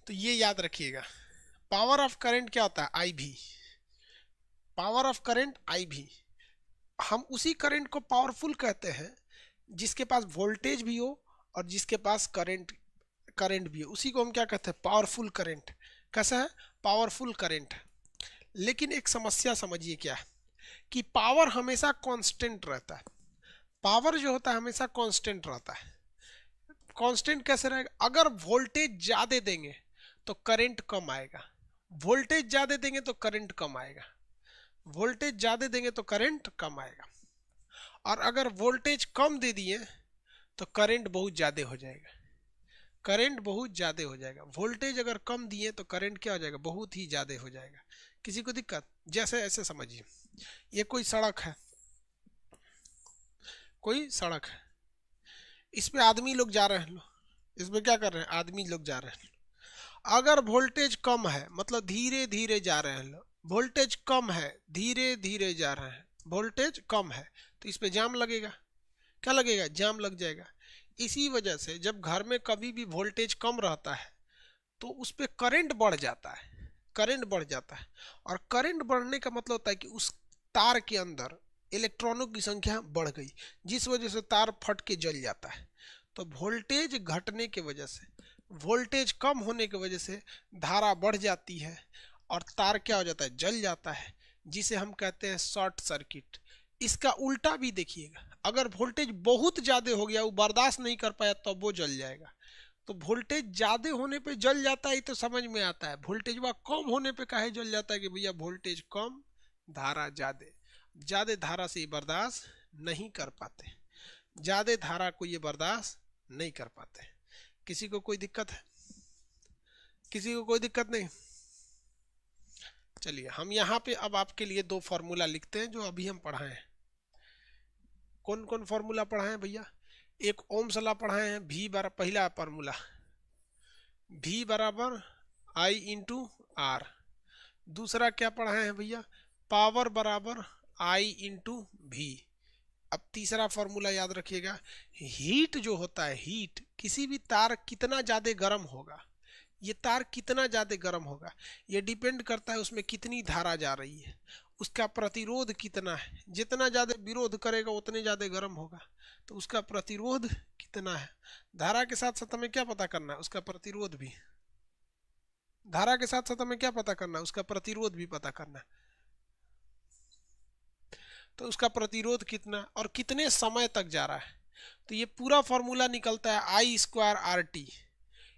तो ये याद रखिएगा, पावर ऑफ करंट क्या होता है, आई भी, पावर ऑफ करंट आई भी। हम उसी करंट को पावरफुल कहते हैं जिसके पास वोल्टेज भी हो और जिसके पास करंट करंट भी हो, उसी को हम क्या कहते हैं, पावरफुल करंट। कैसा है, पावरफुल करंट। लेकिन एक समस्या समझिए क्या है, कि पावर हमेशा कांस्टेंट रहता है, पावर जो होता है हमेशा कांस्टेंट रहता है। कांस्टेंट कैसे रहेगा, अगर वोल्टेज ज्यादा देंगे तो करंट कम आएगा, वोल्टेज ज्यादा देंगे तो करंट कम आएगा, वोल्टेज ज्यादा देंगे तो करंट कम आएगा। और अगर वोल्टेज कम दे दिए तो करंट बहुत ज्यादा हो जाएगा, करंट बहुत ज्यादा हो जाएगा। वोल्टेज अगर कम दिए तो करंट क्या हो जाएगा, बहुत ही ज्यादा हो जाएगा। किसी को दिक्कत, जैसे ऐसे समझिए, ये कोई सड़क है, कोई सड़क है, इस पे आदमी लोग जा रहे हैं, इसमें क्या कर रहे हैं, आदमी लोग जा रहे हैं। अगर वोल्टेज कम है मतलब धीरे धीरे जा रहे हैं लोग, वोल्टेज कम है धीरे धीरे जा रहे हैं, वोल्टेज कम है, तो इस पे जाम लगेगा, क्या लगेगा, जाम लग जाएगा। इसी वजह से जब घर में कभी भी वोल्टेज कम रहता है तो उस पे करंट बढ़ जाता है, करंट बढ़ जाता है। और करंट बढ़ने का मतलब होता है कि उस तार के अंदर इलेक्ट्रॉनों की संख्या बढ़ गई, जिस वजह से तार फट के जल जाता है। तो वोल्टेज घटने की वजह से, वोल्टेज कम होने की वजह से धारा बढ़ जाती है और तार क्या हो जाता है, जल जाता है, जिसे हम कहते हैं शॉर्ट सर्किट। इसका उल्टा भी देखिएगा, अगर वोल्टेज बहुत ज्यादा हो गया, वो बर्दाश्त नहीं कर पाया, तो वो जल जाएगा। तो वोल्टेज ज्यादा होने पे जल जाता है तो समझ में आता है, वोल्टेज वह कम होने पे काहे जल जाता है, कि भैया वोल्टेज कम धारा ज्यादा, ज्यादा धारा से ये बर्दाश्त नहीं कर पाते, ज्यादा धारा को ये बर्दाश्त नहीं कर पाते। किसी को कोई दिक्कत है, किसी को कोई दिक्कत नहीं। चलिए हम यहाँ पे अब आपके लिए दो फॉर्मूला लिखते हैं जो अभी हम पढ़ाए हैं। कौन कौन फॉर्मूला पढ़ाए हैं भैया, एक ओम्स लॉ पढ़ाए हैं, भी बार पहला फॉर्मूला V बराबर I इंटू आर। दूसरा क्या पढ़ाए हैं भैया, पावर बराबर I इंटू V। अब तीसरा फॉर्मूला याद रखिएगा, हीट जो होता है, हीट, किसी भी तार कितना ज्यादा गर्म होगा, ये तार कितना ज्यादा गर्म होगा, ये डिपेंड करता है उसमें कितनी धारा जा रही है, उसका प्रतिरोध कितना है, जितना ज्यादा विरोध करेगा उतने ज्यादा गर्म होगा, तो उसका प्रतिरोध कितना है। धारा के साथ साथ हमें क्या पता करना है, उसका प्रतिरोध भी, धारा के साथ साथ हमें क्या पता करना है, उसका प्रतिरोध भी पता करना है। तो उसका प्रतिरोध कितना और कितने समय तक जा रहा है, तो ये पूरा फॉर्मूला निकलता है आई स्क्वायर आर टी,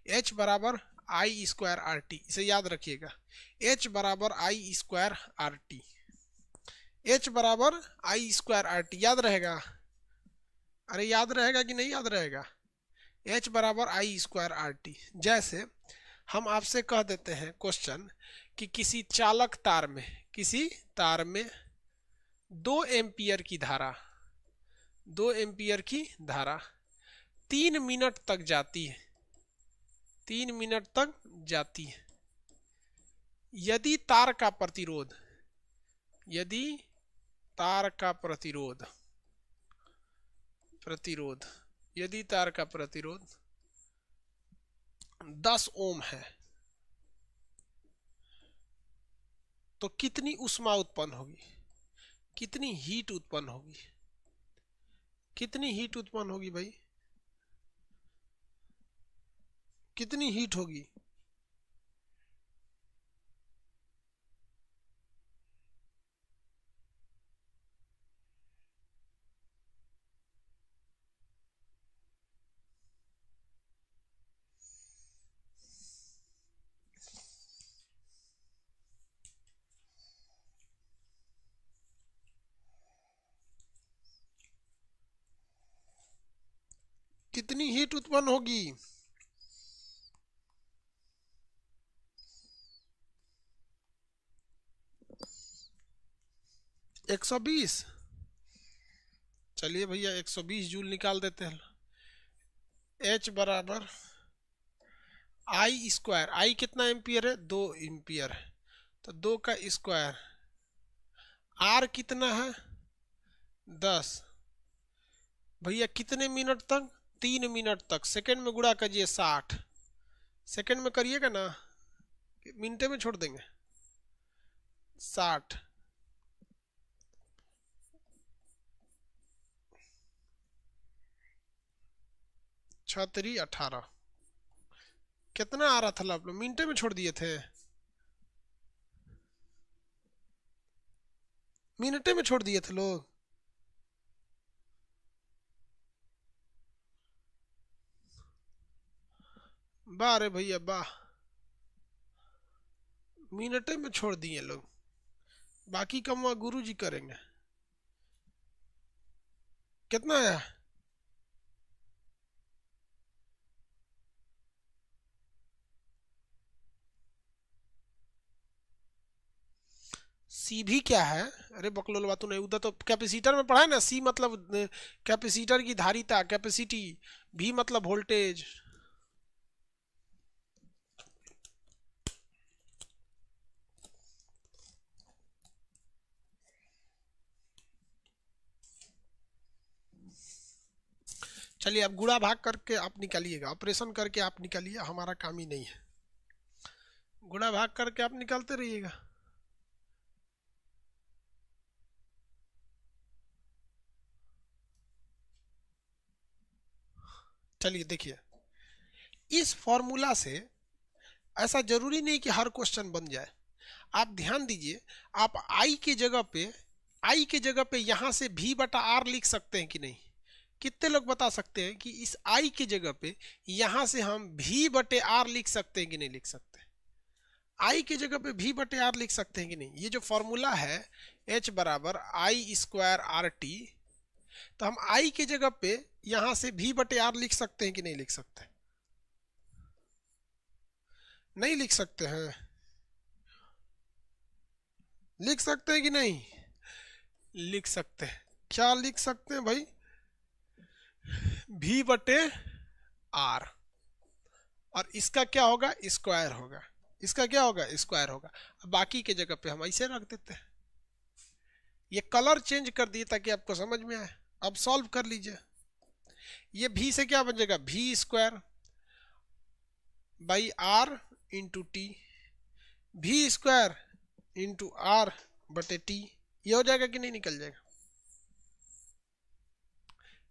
एच बराबर आई स्क्वायर आर टी। इसे याद रखिएगा, एच बराबर आई स्क्वायर आर टी, एच बराबर आई स्क्वायर आर टी, याद रहेगा, अरे याद रहेगा कि नहीं याद रहेगा, एच बराबर आई स्क्वायर आर टी। जैसे हम आपसे कह देते हैं क्वेश्चन कि किसी चालक तार में, किसी तार में 2 एम्पियर की धारा, 2 एम्पियर की धारा 3 मिनट तक जाती है, 3 मिनट तक जाती है। यदि तार का प्रतिरोध, यदि तार का प्रतिरोध यदि तार का प्रतिरोध 10 ओम है तो कितनी ऊष्मा उत्पन्न होगी, कितनी हीट उत्पन्न होगी, कितनी हीट उत्पन्न होगी भाई, कितनी हीट होगी? कितनी हीट उत्पन्न होगी? 120। चलिए भैया 120 जूल निकाल देते हैं। H बराबर आई स्क्वायर, आई कितना एम्पियर है, 2 एम्पियर है, तो 2 का स्क्वायर, आर कितना है 10, भैया कितने मिनट तक, 3 मिनट तक, सेकंड में गुणा करिए 60, सेकंड में करिएगा ना, मिनटे में छोड़ देंगे, 60 6 18, कितना आ रहा था आप लोग, मिनटे में छोड़ दिए थे, मिनटे में छोड़ दिए थे लोग। वाह रे भैया वाह, मिनटे में छोड़ दिए लोग, बाकी कम गुरु जी करेंगे। कितना आया? सी भी क्या है? अरे बकलोल बातू नहीं, उधर तो कैपेसिटर में पढ़ा है ना, सी मतलब कैपेसिटर की धारिता, कैपेसिटी, भी मतलब वोल्टेज। चलिए अब गुणा भाग करके आप निकालिएगा, ऑपरेशन करके आप निकालिए, हमारा काम ही नहीं है, गुणा भाग करके आप निकालते रहिएगा। चलिए देखिए, इस फॉर्मूला से ऐसा जरूरी नहीं कि हर क्वेश्चन बन जाए, आप ध्यान दीजिए, आप आई के जगह पे, आई के जगह पे यहां से भी बटा आर लिख सकते हैं कि नहीं? कितने लोग बता सकते हैं कि इस आई की जगह पे यहां से हम भी बटे आर लिख सकते हैं कि नहीं लिख सकते? आई की जगह पे भी बटे आर लिख सकते हैं कि नहीं? ये जो फॉर्मूला है H बराबर आई स्क्वायर आर टी, तो हम आई की जगह पे यहां से भी बटे आर लिख सकते हैं कि नहीं लिख सकते? नहीं लिख सकते हैं? लिख सकते हैं कि नहीं? लिख सकते हैं। क्या लिख सकते हैं भाई? भी बटे आर, और इसका क्या होगा, स्क्वायर होगा, इसका क्या होगा, स्क्वायर होगा। अब बाकी के जगह पे हम ऐसे रख देते हैं, ये कलर चेंज कर दिए ताकि आपको समझ में आए। अब सॉल्व कर लीजिए, ये भी से क्या बन जाएगा, B square by R into T, B square into R बटे टी, ये हो जाएगा कि नहीं निकल जाएगा?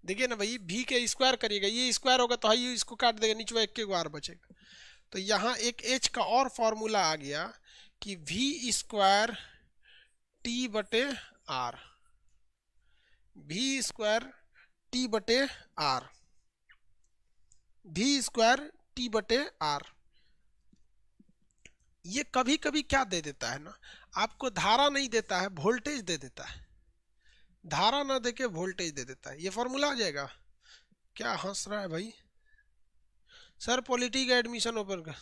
देखिए ना भाई, भी के स्क्वायर करिएगा, ये स्क्वायर होगा तो हाई इसको काट देगा, नीचे एक के आर बचेगा। तो यहाँ एक एच का और फॉर्मूला आ गया कि भी स्क्वायर टी बटे आर, भी स्क्वायर टी बटे आर, भी स्क्वायर टी बटे आर। ये कभी कभी क्या दे देता है ना, आपको धारा नहीं देता है, वोल्टेज दे देता है, धारा ना देके वोल्टेज दे देता है। ये फॉर्मूला आ जाएगा। क्या हंस रहा है भाई? सर पॉलिटी का एडमिशन ओपन कर।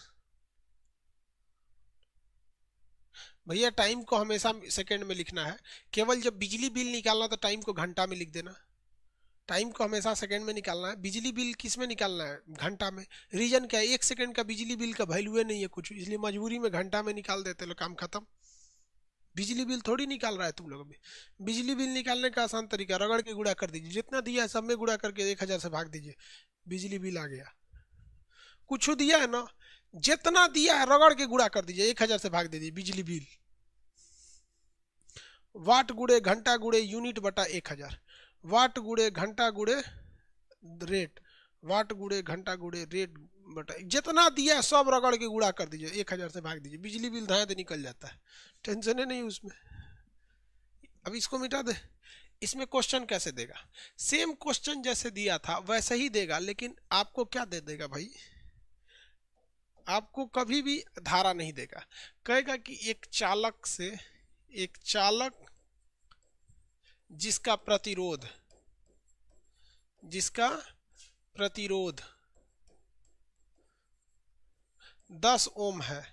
भैया टाइम को हमेशा सेकंड में लिखना है, केवल जब बिजली बिल निकालना तो टाइम को घंटा में लिख देना, टाइम को हमेशा सेकंड में निकालना है। बिजली बिल किस में निकालना है, घंटा में। रीजन क्या है, 1 सेकंड का बिजली बिल का वैल्यू नहीं है कुछ, इसलिए मजबूरी में घंटा में निकाल देते लो, काम खत्म। बिजली बिल थोड़ी निकाल रहा है तुम लोग। अभी बिजली बिल निकालने का आसान तरीका, रगड़ के गुणा कर दीजिए, जितना दिया है सब में गुणा करके 1000 से भाग दीजिए, बिजली बिल आ गया। कुछ दिया है ना, जितना दिया है रगड़ के गुणा कर दीजिए, 1000 से भाग दीजिए, बिजली बिल। वाट गुड़े घंटा गुड़े यूनिट बटा 1000, वाट गुड़े घंटा गुड़े रेट, वाट गुड़े घंटा गुड़े रेट बटा, जितना दिया है सब रगड़ के गुणा कर दीजिए, 1000 से भाग दीजिए, बिजली बिल धाए निकल जाता है, टेंशन है नहीं उसमें। अब इसको मिटा दे। इसमें क्वेश्चन कैसे देगा, सेम क्वेश्चन जैसे दिया था वैसे ही देगा, लेकिन आपको क्या दे देगा भाई, आपको कभी भी धारा नहीं देगा। कहेगा कि एक चालक से, एक चालक जिसका प्रतिरोध, जिसका प्रतिरोध 10 ओम है,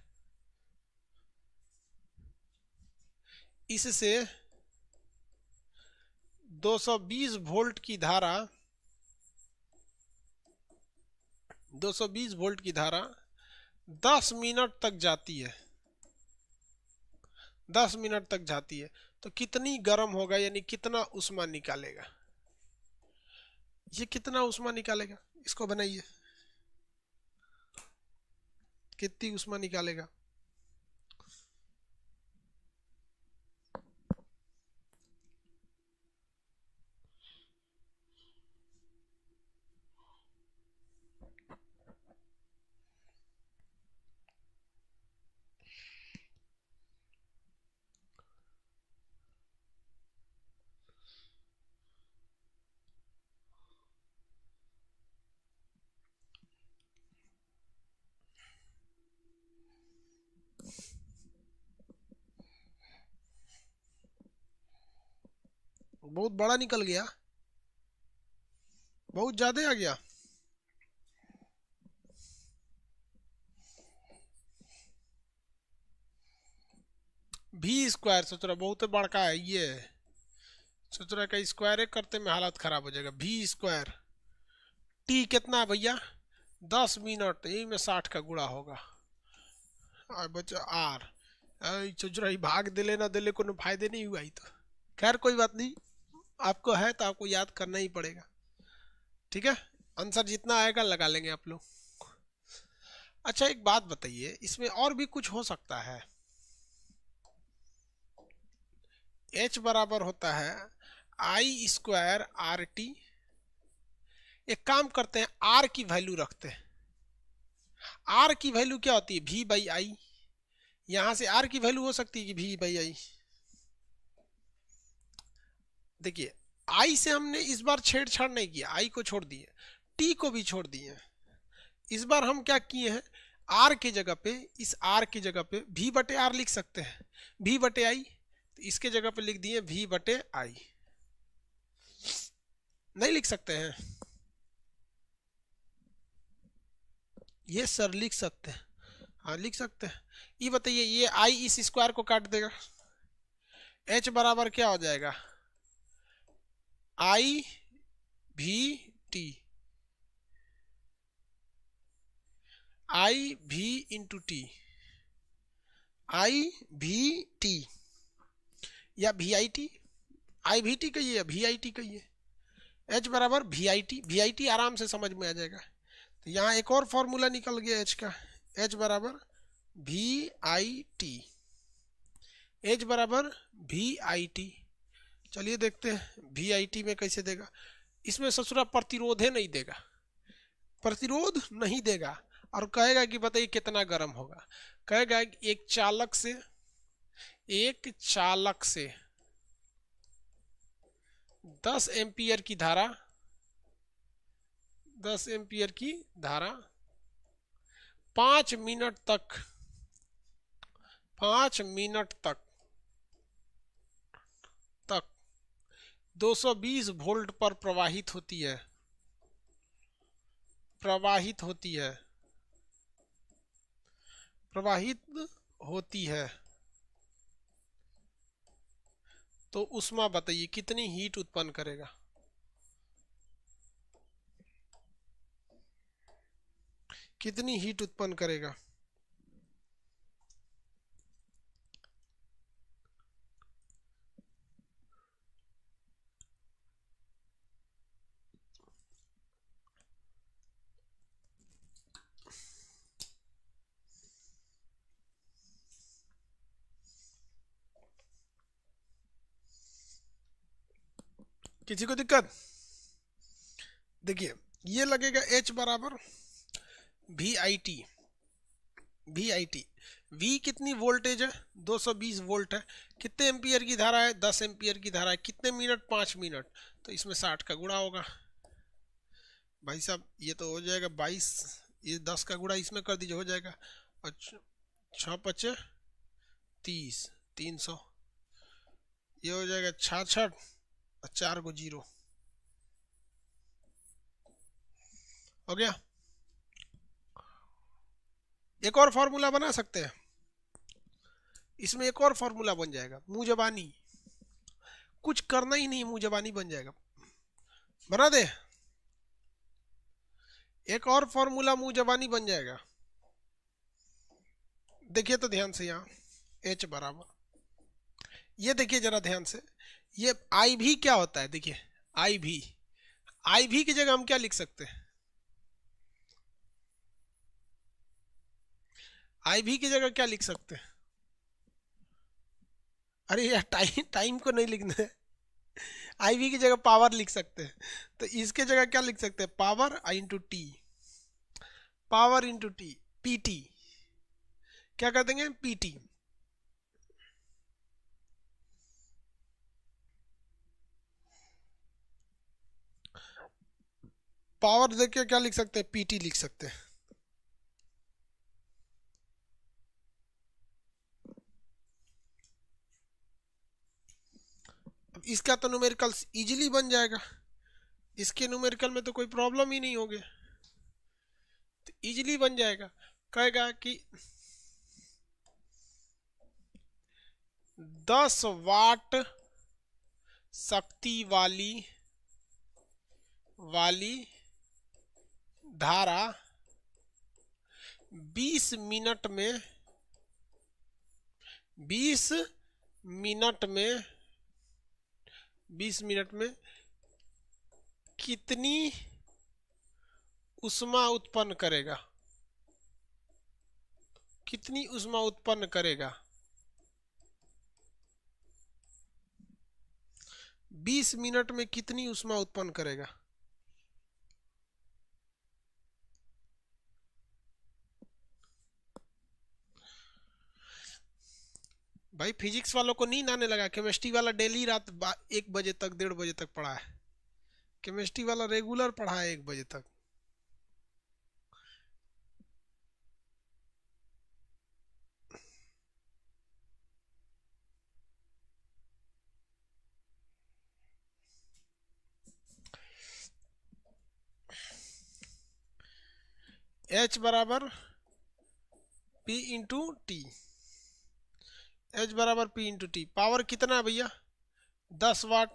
इससे 220 वोल्ट की धारा, 220 वोल्ट की धारा 10 मिनट तक जाती है, 10 मिनट तक जाती है, तो कितनी गर्म होगा, यानी कितना उष्मा निकालेगा। ये कितना उष्मा निकालेगा, इसको बनाइए, कितनी उष्मा निकालेगा। बहुत बड़ा निकल गया, बहुत ज्यादा आ गया। भी स्क्वायर सोच रहा बहुत बड़का है, ये सोच रहा का स्क्वायर करते में हालत खराब हो जाएगा। भी स्क्वायर, टी कितना है भैया, 10 मिनट, यही में 60 का गुणा होगा, और बचा आर। सोच रहा भाग दे लेना दे ले, कोनो फायदे नहीं हुआ ही तो। खैर कोई बात नहीं, आपको है तो आपको याद करना ही पड़ेगा, ठीक है। आंसर जितना आएगा लगा लेंगे आप लोग। अच्छा एक बात बताइए, इसमें और भी कुछ हो सकता है। H बराबर होता है आई स्क्वायर आर टी। एक काम करते हैं, आर की वैल्यू रखते हैं। आर की वैल्यू क्या होती है, भी बाई आई। यहां से आर की वैल्यू हो सकती है कि भी बाई आई। देखिए आई से हमने इस बार छेड़छाड़ नहीं किया, आई को छोड़ दिए, टी को भी छोड़ दिए। इस बार हम क्या किए हैं, आर की जगह पे, इस आर की जगह पे भी बटे आर लिख सकते हैं, भी बटे आई, तो इसके जगह पे लिख दिए भी बटे आई। नहीं लिख सकते हैं, ये सर लिख सकते हैं, हाँ लिख सकते हैं। ये बताइए, ये आई इस स्क्वायर को काट देगा, एच बराबर क्या हो जाएगा, आई भी टी, आई भी इंटू टी, आई भी टी या वी आई टी, आई भी टी कहिए या वी आई टी कहिए। एच बराबर V I T, V I T आराम से समझ में आ जाएगा। तो यहाँ एक और फॉर्मूला निकल गया एच का, एच बराबर वी आई टी, एच बराबर वी आई टी। चलिए देखते हैं वी आई टी में कैसे देगा। इसमें ससुरा प्रतिरोध है नहीं देगा, प्रतिरोध नहीं देगा, और कहेगा कि बताइए कितना गर्म होगा। कहेगा एक चालक से, एक चालक से 10 एम्पियर की धारा, 10 एम्पियर की धारा 5 मिनट तक, 5 मिनट तक 220 वोल्ट पर प्रवाहित होती है, प्रवाहित होती है, प्रवाहित होती है। तो उष्मा बताइए कितनी हीट उत्पन्न करेगा, कितनी हीट उत्पन्न करेगा। किसी को दिक्कत? देखिए ये लगेगा H बराबर VIT। VIT V कितनी वोल्टेज है? 220 वोल्ट है। कितने एम्पियर की धारा है? 10 एम्पियर की धारा है। कितने मिनट? 5 मिनट। तो इसमें 60 का गुणा होगा भाई साहब। ये तो हो जाएगा 22, ये 10 का गुणा इसमें कर दीजिए, हो जाएगा। और 6 पचे 30, 300। ये हो जाएगा 66 और 4 को 0 हो गया। एक और फॉर्मूला बना सकते हैं, इसमें एक और फॉर्मूला बन जाएगा, मुंह जबानी। कुछ करना ही नहीं, मुंह जबानी बन जाएगा। बना दे, एक और फॉर्मूला मुंह जबानी बन जाएगा। देखिए तो ध्यान से, यहाँ H बराबर, ये देखिए जरा ध्यान से, ये आई भी क्या होता है? देखिए आई भी की जगह हम क्या लिख सकते हैं? आई भी की जगह क्या लिख सकते हैं? अरे यार टाइम को नहीं लिखना है, आई भी की जगह पावर लिख सकते हैं। तो इसके जगह क्या लिख सकते हैं? Power I into T, power into T, PT. क्या कर देंगे? पीटी। पावर देखिए क्या लिख सकते हैं? पीटी लिख सकते हैं। अब इसका तो न्यूमेरिकल इजीली बन जाएगा, इसके न्यूमेरिकल में तो कोई प्रॉब्लम ही नहीं होगी, तो इजीली बन जाएगा। कहेगा कि 10 वाट शक्ति वाली धारा 20 मिनट में 20 मिनट में कितनी ऊष्मा उत्पन्न करेगा? कितनी ऊष्मा उत्पन्न करेगा? 20 मिनट में कितनी ऊष्मा उत्पन्न करेगा? भाई फिजिक्स वालों को नींद आने लगा। केमिस्ट्री वाला डेली रात 1 बजे तक 1:30 बजे तक पढ़ा है। केमिस्ट्री वाला रेगुलर पढ़ा है 1 बजे तक। H बराबर P इंटू टी, H बराबर P इंटू टी। पावर कितना है भैया? 10 वाट।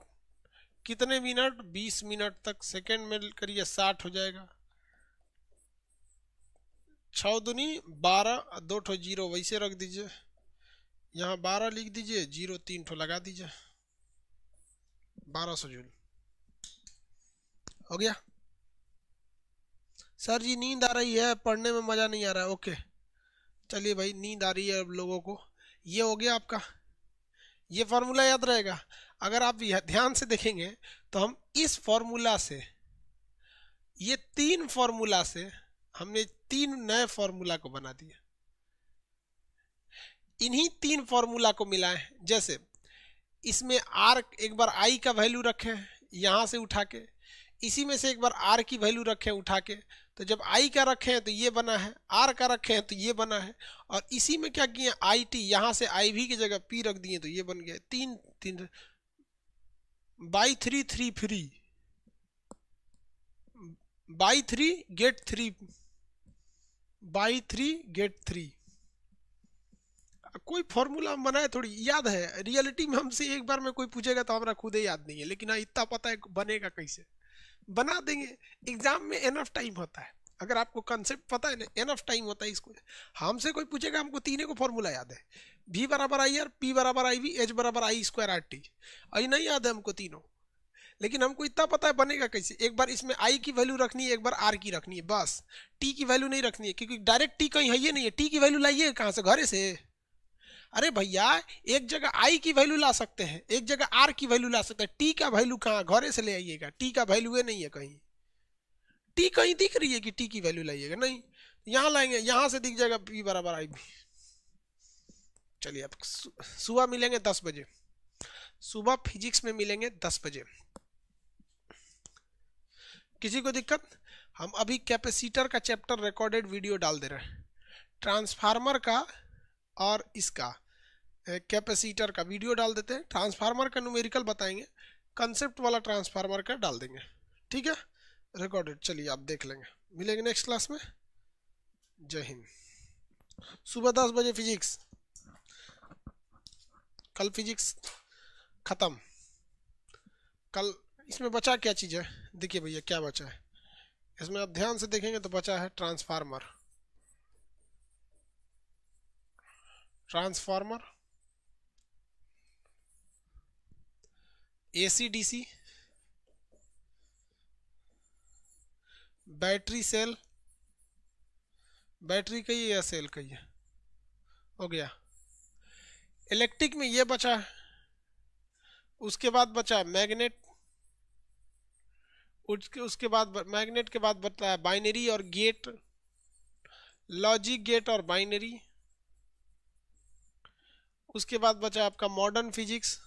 कितने मिनट? 20 मिनट तक। सेकेंड में करिए 60 हो जाएगा। 6 दूनी 12, 2 ठो 0 वैसे रख दीजिए, यहाँ 12 लिख दीजिए, 0 3 ठो लगा दीजिए, 1200 जूल हो गया। सर जी नींद आ रही है, पढ़ने में मज़ा नहीं आ रहा है। ओके चलिए भाई, नींद आ रही है अब लोगों को। ये हो गया आपका, ये फॉर्मूला याद रहेगा। अगर आप ध्यान से देखेंगे तो हम इस फॉर्मूला से, ये 3 फॉर्मूला से हमने 3 नए फॉर्मूला को बना दिया। इन्हीं 3 फॉर्मूला को मिलाएं। जैसे इसमें आर, एक बार आई का वैल्यू रखें यहाँ से उठा के, इसी में से एक बार आर की वैल्यू रखें उठा के। तो जब आई का रखे हैं तो ये बना है, आर का रखे हैं तो ये बना है, और इसी में क्या किए? आई टी, यहाँ से आई भी की जगह पी रख दिए तो ये बन गया। 3 3 buy 3 3 free, buy 3 get 3, buy 3 get 3। कोई फॉर्मूला हम बनाए थोड़ी याद है, रियलिटी में हमसे एक बार में कोई पूछेगा तो हमारा खुद ही याद नहीं है, लेकिन हाँ इतना पता है बनेगा कैसे, बना देंगे। एग्जाम में एनफ टाइम होता है, अगर आपको कंसेप्ट पता है ना, एनफ टाइम होता है इसको। हमसे कोई पूछेगा, हमको तीनों को फॉर्मूला याद है, V बराबर आई आर, P बराबर आई वी, H बराबर आई स्क्वायर आर टी। आई नहीं याद है हमको तीनों, लेकिन हमको इतना पता है बनेगा कैसे। एक बार इसमें आई की वैल्यू रखनी है, एक बार आर की रखनी है, बस। टी की वैल्यू नहीं रखनी है, क्योंकि डायरेक्ट टी कहीं है ही नहीं है। टी की वैल्यू लाइए कहाँ से? घरे से। अरे भैया, एक जगह आई की वैल्यू ला सकते हैं, एक जगह आर की वैल्यू ला सकते हैं। टी का वैल्यू कहाँ, घरे से ले आइएगा, टी का वैल्यू नहीं है कहीं। टी कहीं दिख रही है कि टी की वैल्यू लाइएगा? नहीं, यहाँ लाएंगे, यहाँ से दिख जाएगा पी बराबर आई भी। चलिए अब सुबह मिलेंगे 10 बजे, सुबह फिजिक्स में मिलेंगे 10 बजे। किसी को दिक्कत? हम अभी कैपेसिटर का चैप्टर रिकॉर्डेड वीडियो डाल दे रहे हैं, ट्रांसफार्मर का और इसका कैपेसिटर का वीडियो डाल देते हैं। ट्रांसफार्मर का न्यूमेरिकल बताएंगे, कंसेप्ट वाला ट्रांसफार्मर का डाल देंगे, ठीक है, रिकॉर्डेड। चलिए आप देख लेंगे, मिलेंगे नेक्स्ट क्लास में। जय हिंद। सुबह 10 बजे फिजिक्स। कल फिजिक्स खत्म। कल इसमें बचा क्या चीज़ है, देखिए भैया क्या बचा है इसमें, आप ध्यान से देखेंगे तो बचा है transformer, transformer, AC DC, battery cell, battery कही है या सेल कही है, हो गया। इलेक्ट्रिक में ये बचा है, उसके बाद बचा मैग्नेट, उसके बाद मैग्नेट के बाद बताया बाइनरी और गेट, लॉजिक गेट और बाइनरी। उसके बाद बचा आपका मॉडर्न फिजिक्स।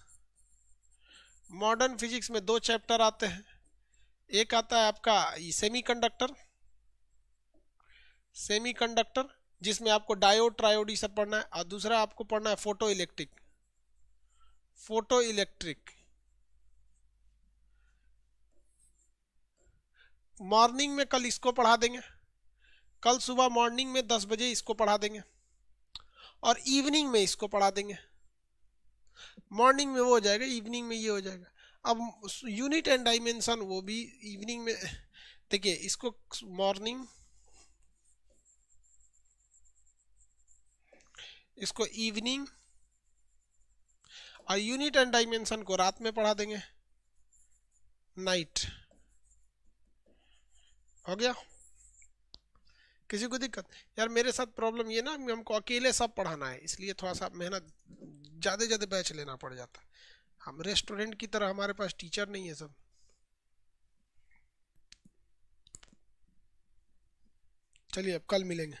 मॉडर्न फिजिक्स में 2 चैप्टर आते हैं, एक आता है आपका सेमीकंडक्टर, सेमीकंडक्टर जिसमें आपको डायोड ट्रायोड ये सब पढ़ना है, और दूसरा आपको पढ़ना है photo electric, photo electric. Morning में कल इसको पढ़ा देंगे, कल सुबह मॉर्निंग में 10 बजे इसको पढ़ा देंगे, और इवनिंग में इसको पढ़ा देंगे। मॉर्निंग में वो हो जाएगा, इवनिंग में ये हो जाएगा। अब यूनिट एंड डायमेंशन वो भी इवनिंग में, देखिए इसको मॉर्निंग, इसको इवनिंग, और यूनिट एंड डायमेंशन को रात में पढ़ा देंगे, नाइट। हो गया? किसी को दिक्कत? यार मेरे साथ प्रॉब्लम ये ना, हमको अकेले सब पढ़ाना है, इसलिए थोड़ा सा मेहनत ज़्यादा ज़्यादा बैच लेना पड़ जाता है। हम रेस्टोरेंट की तरह, हमारे पास टीचर नहीं है सब। चलिए अब कल मिलेंगे।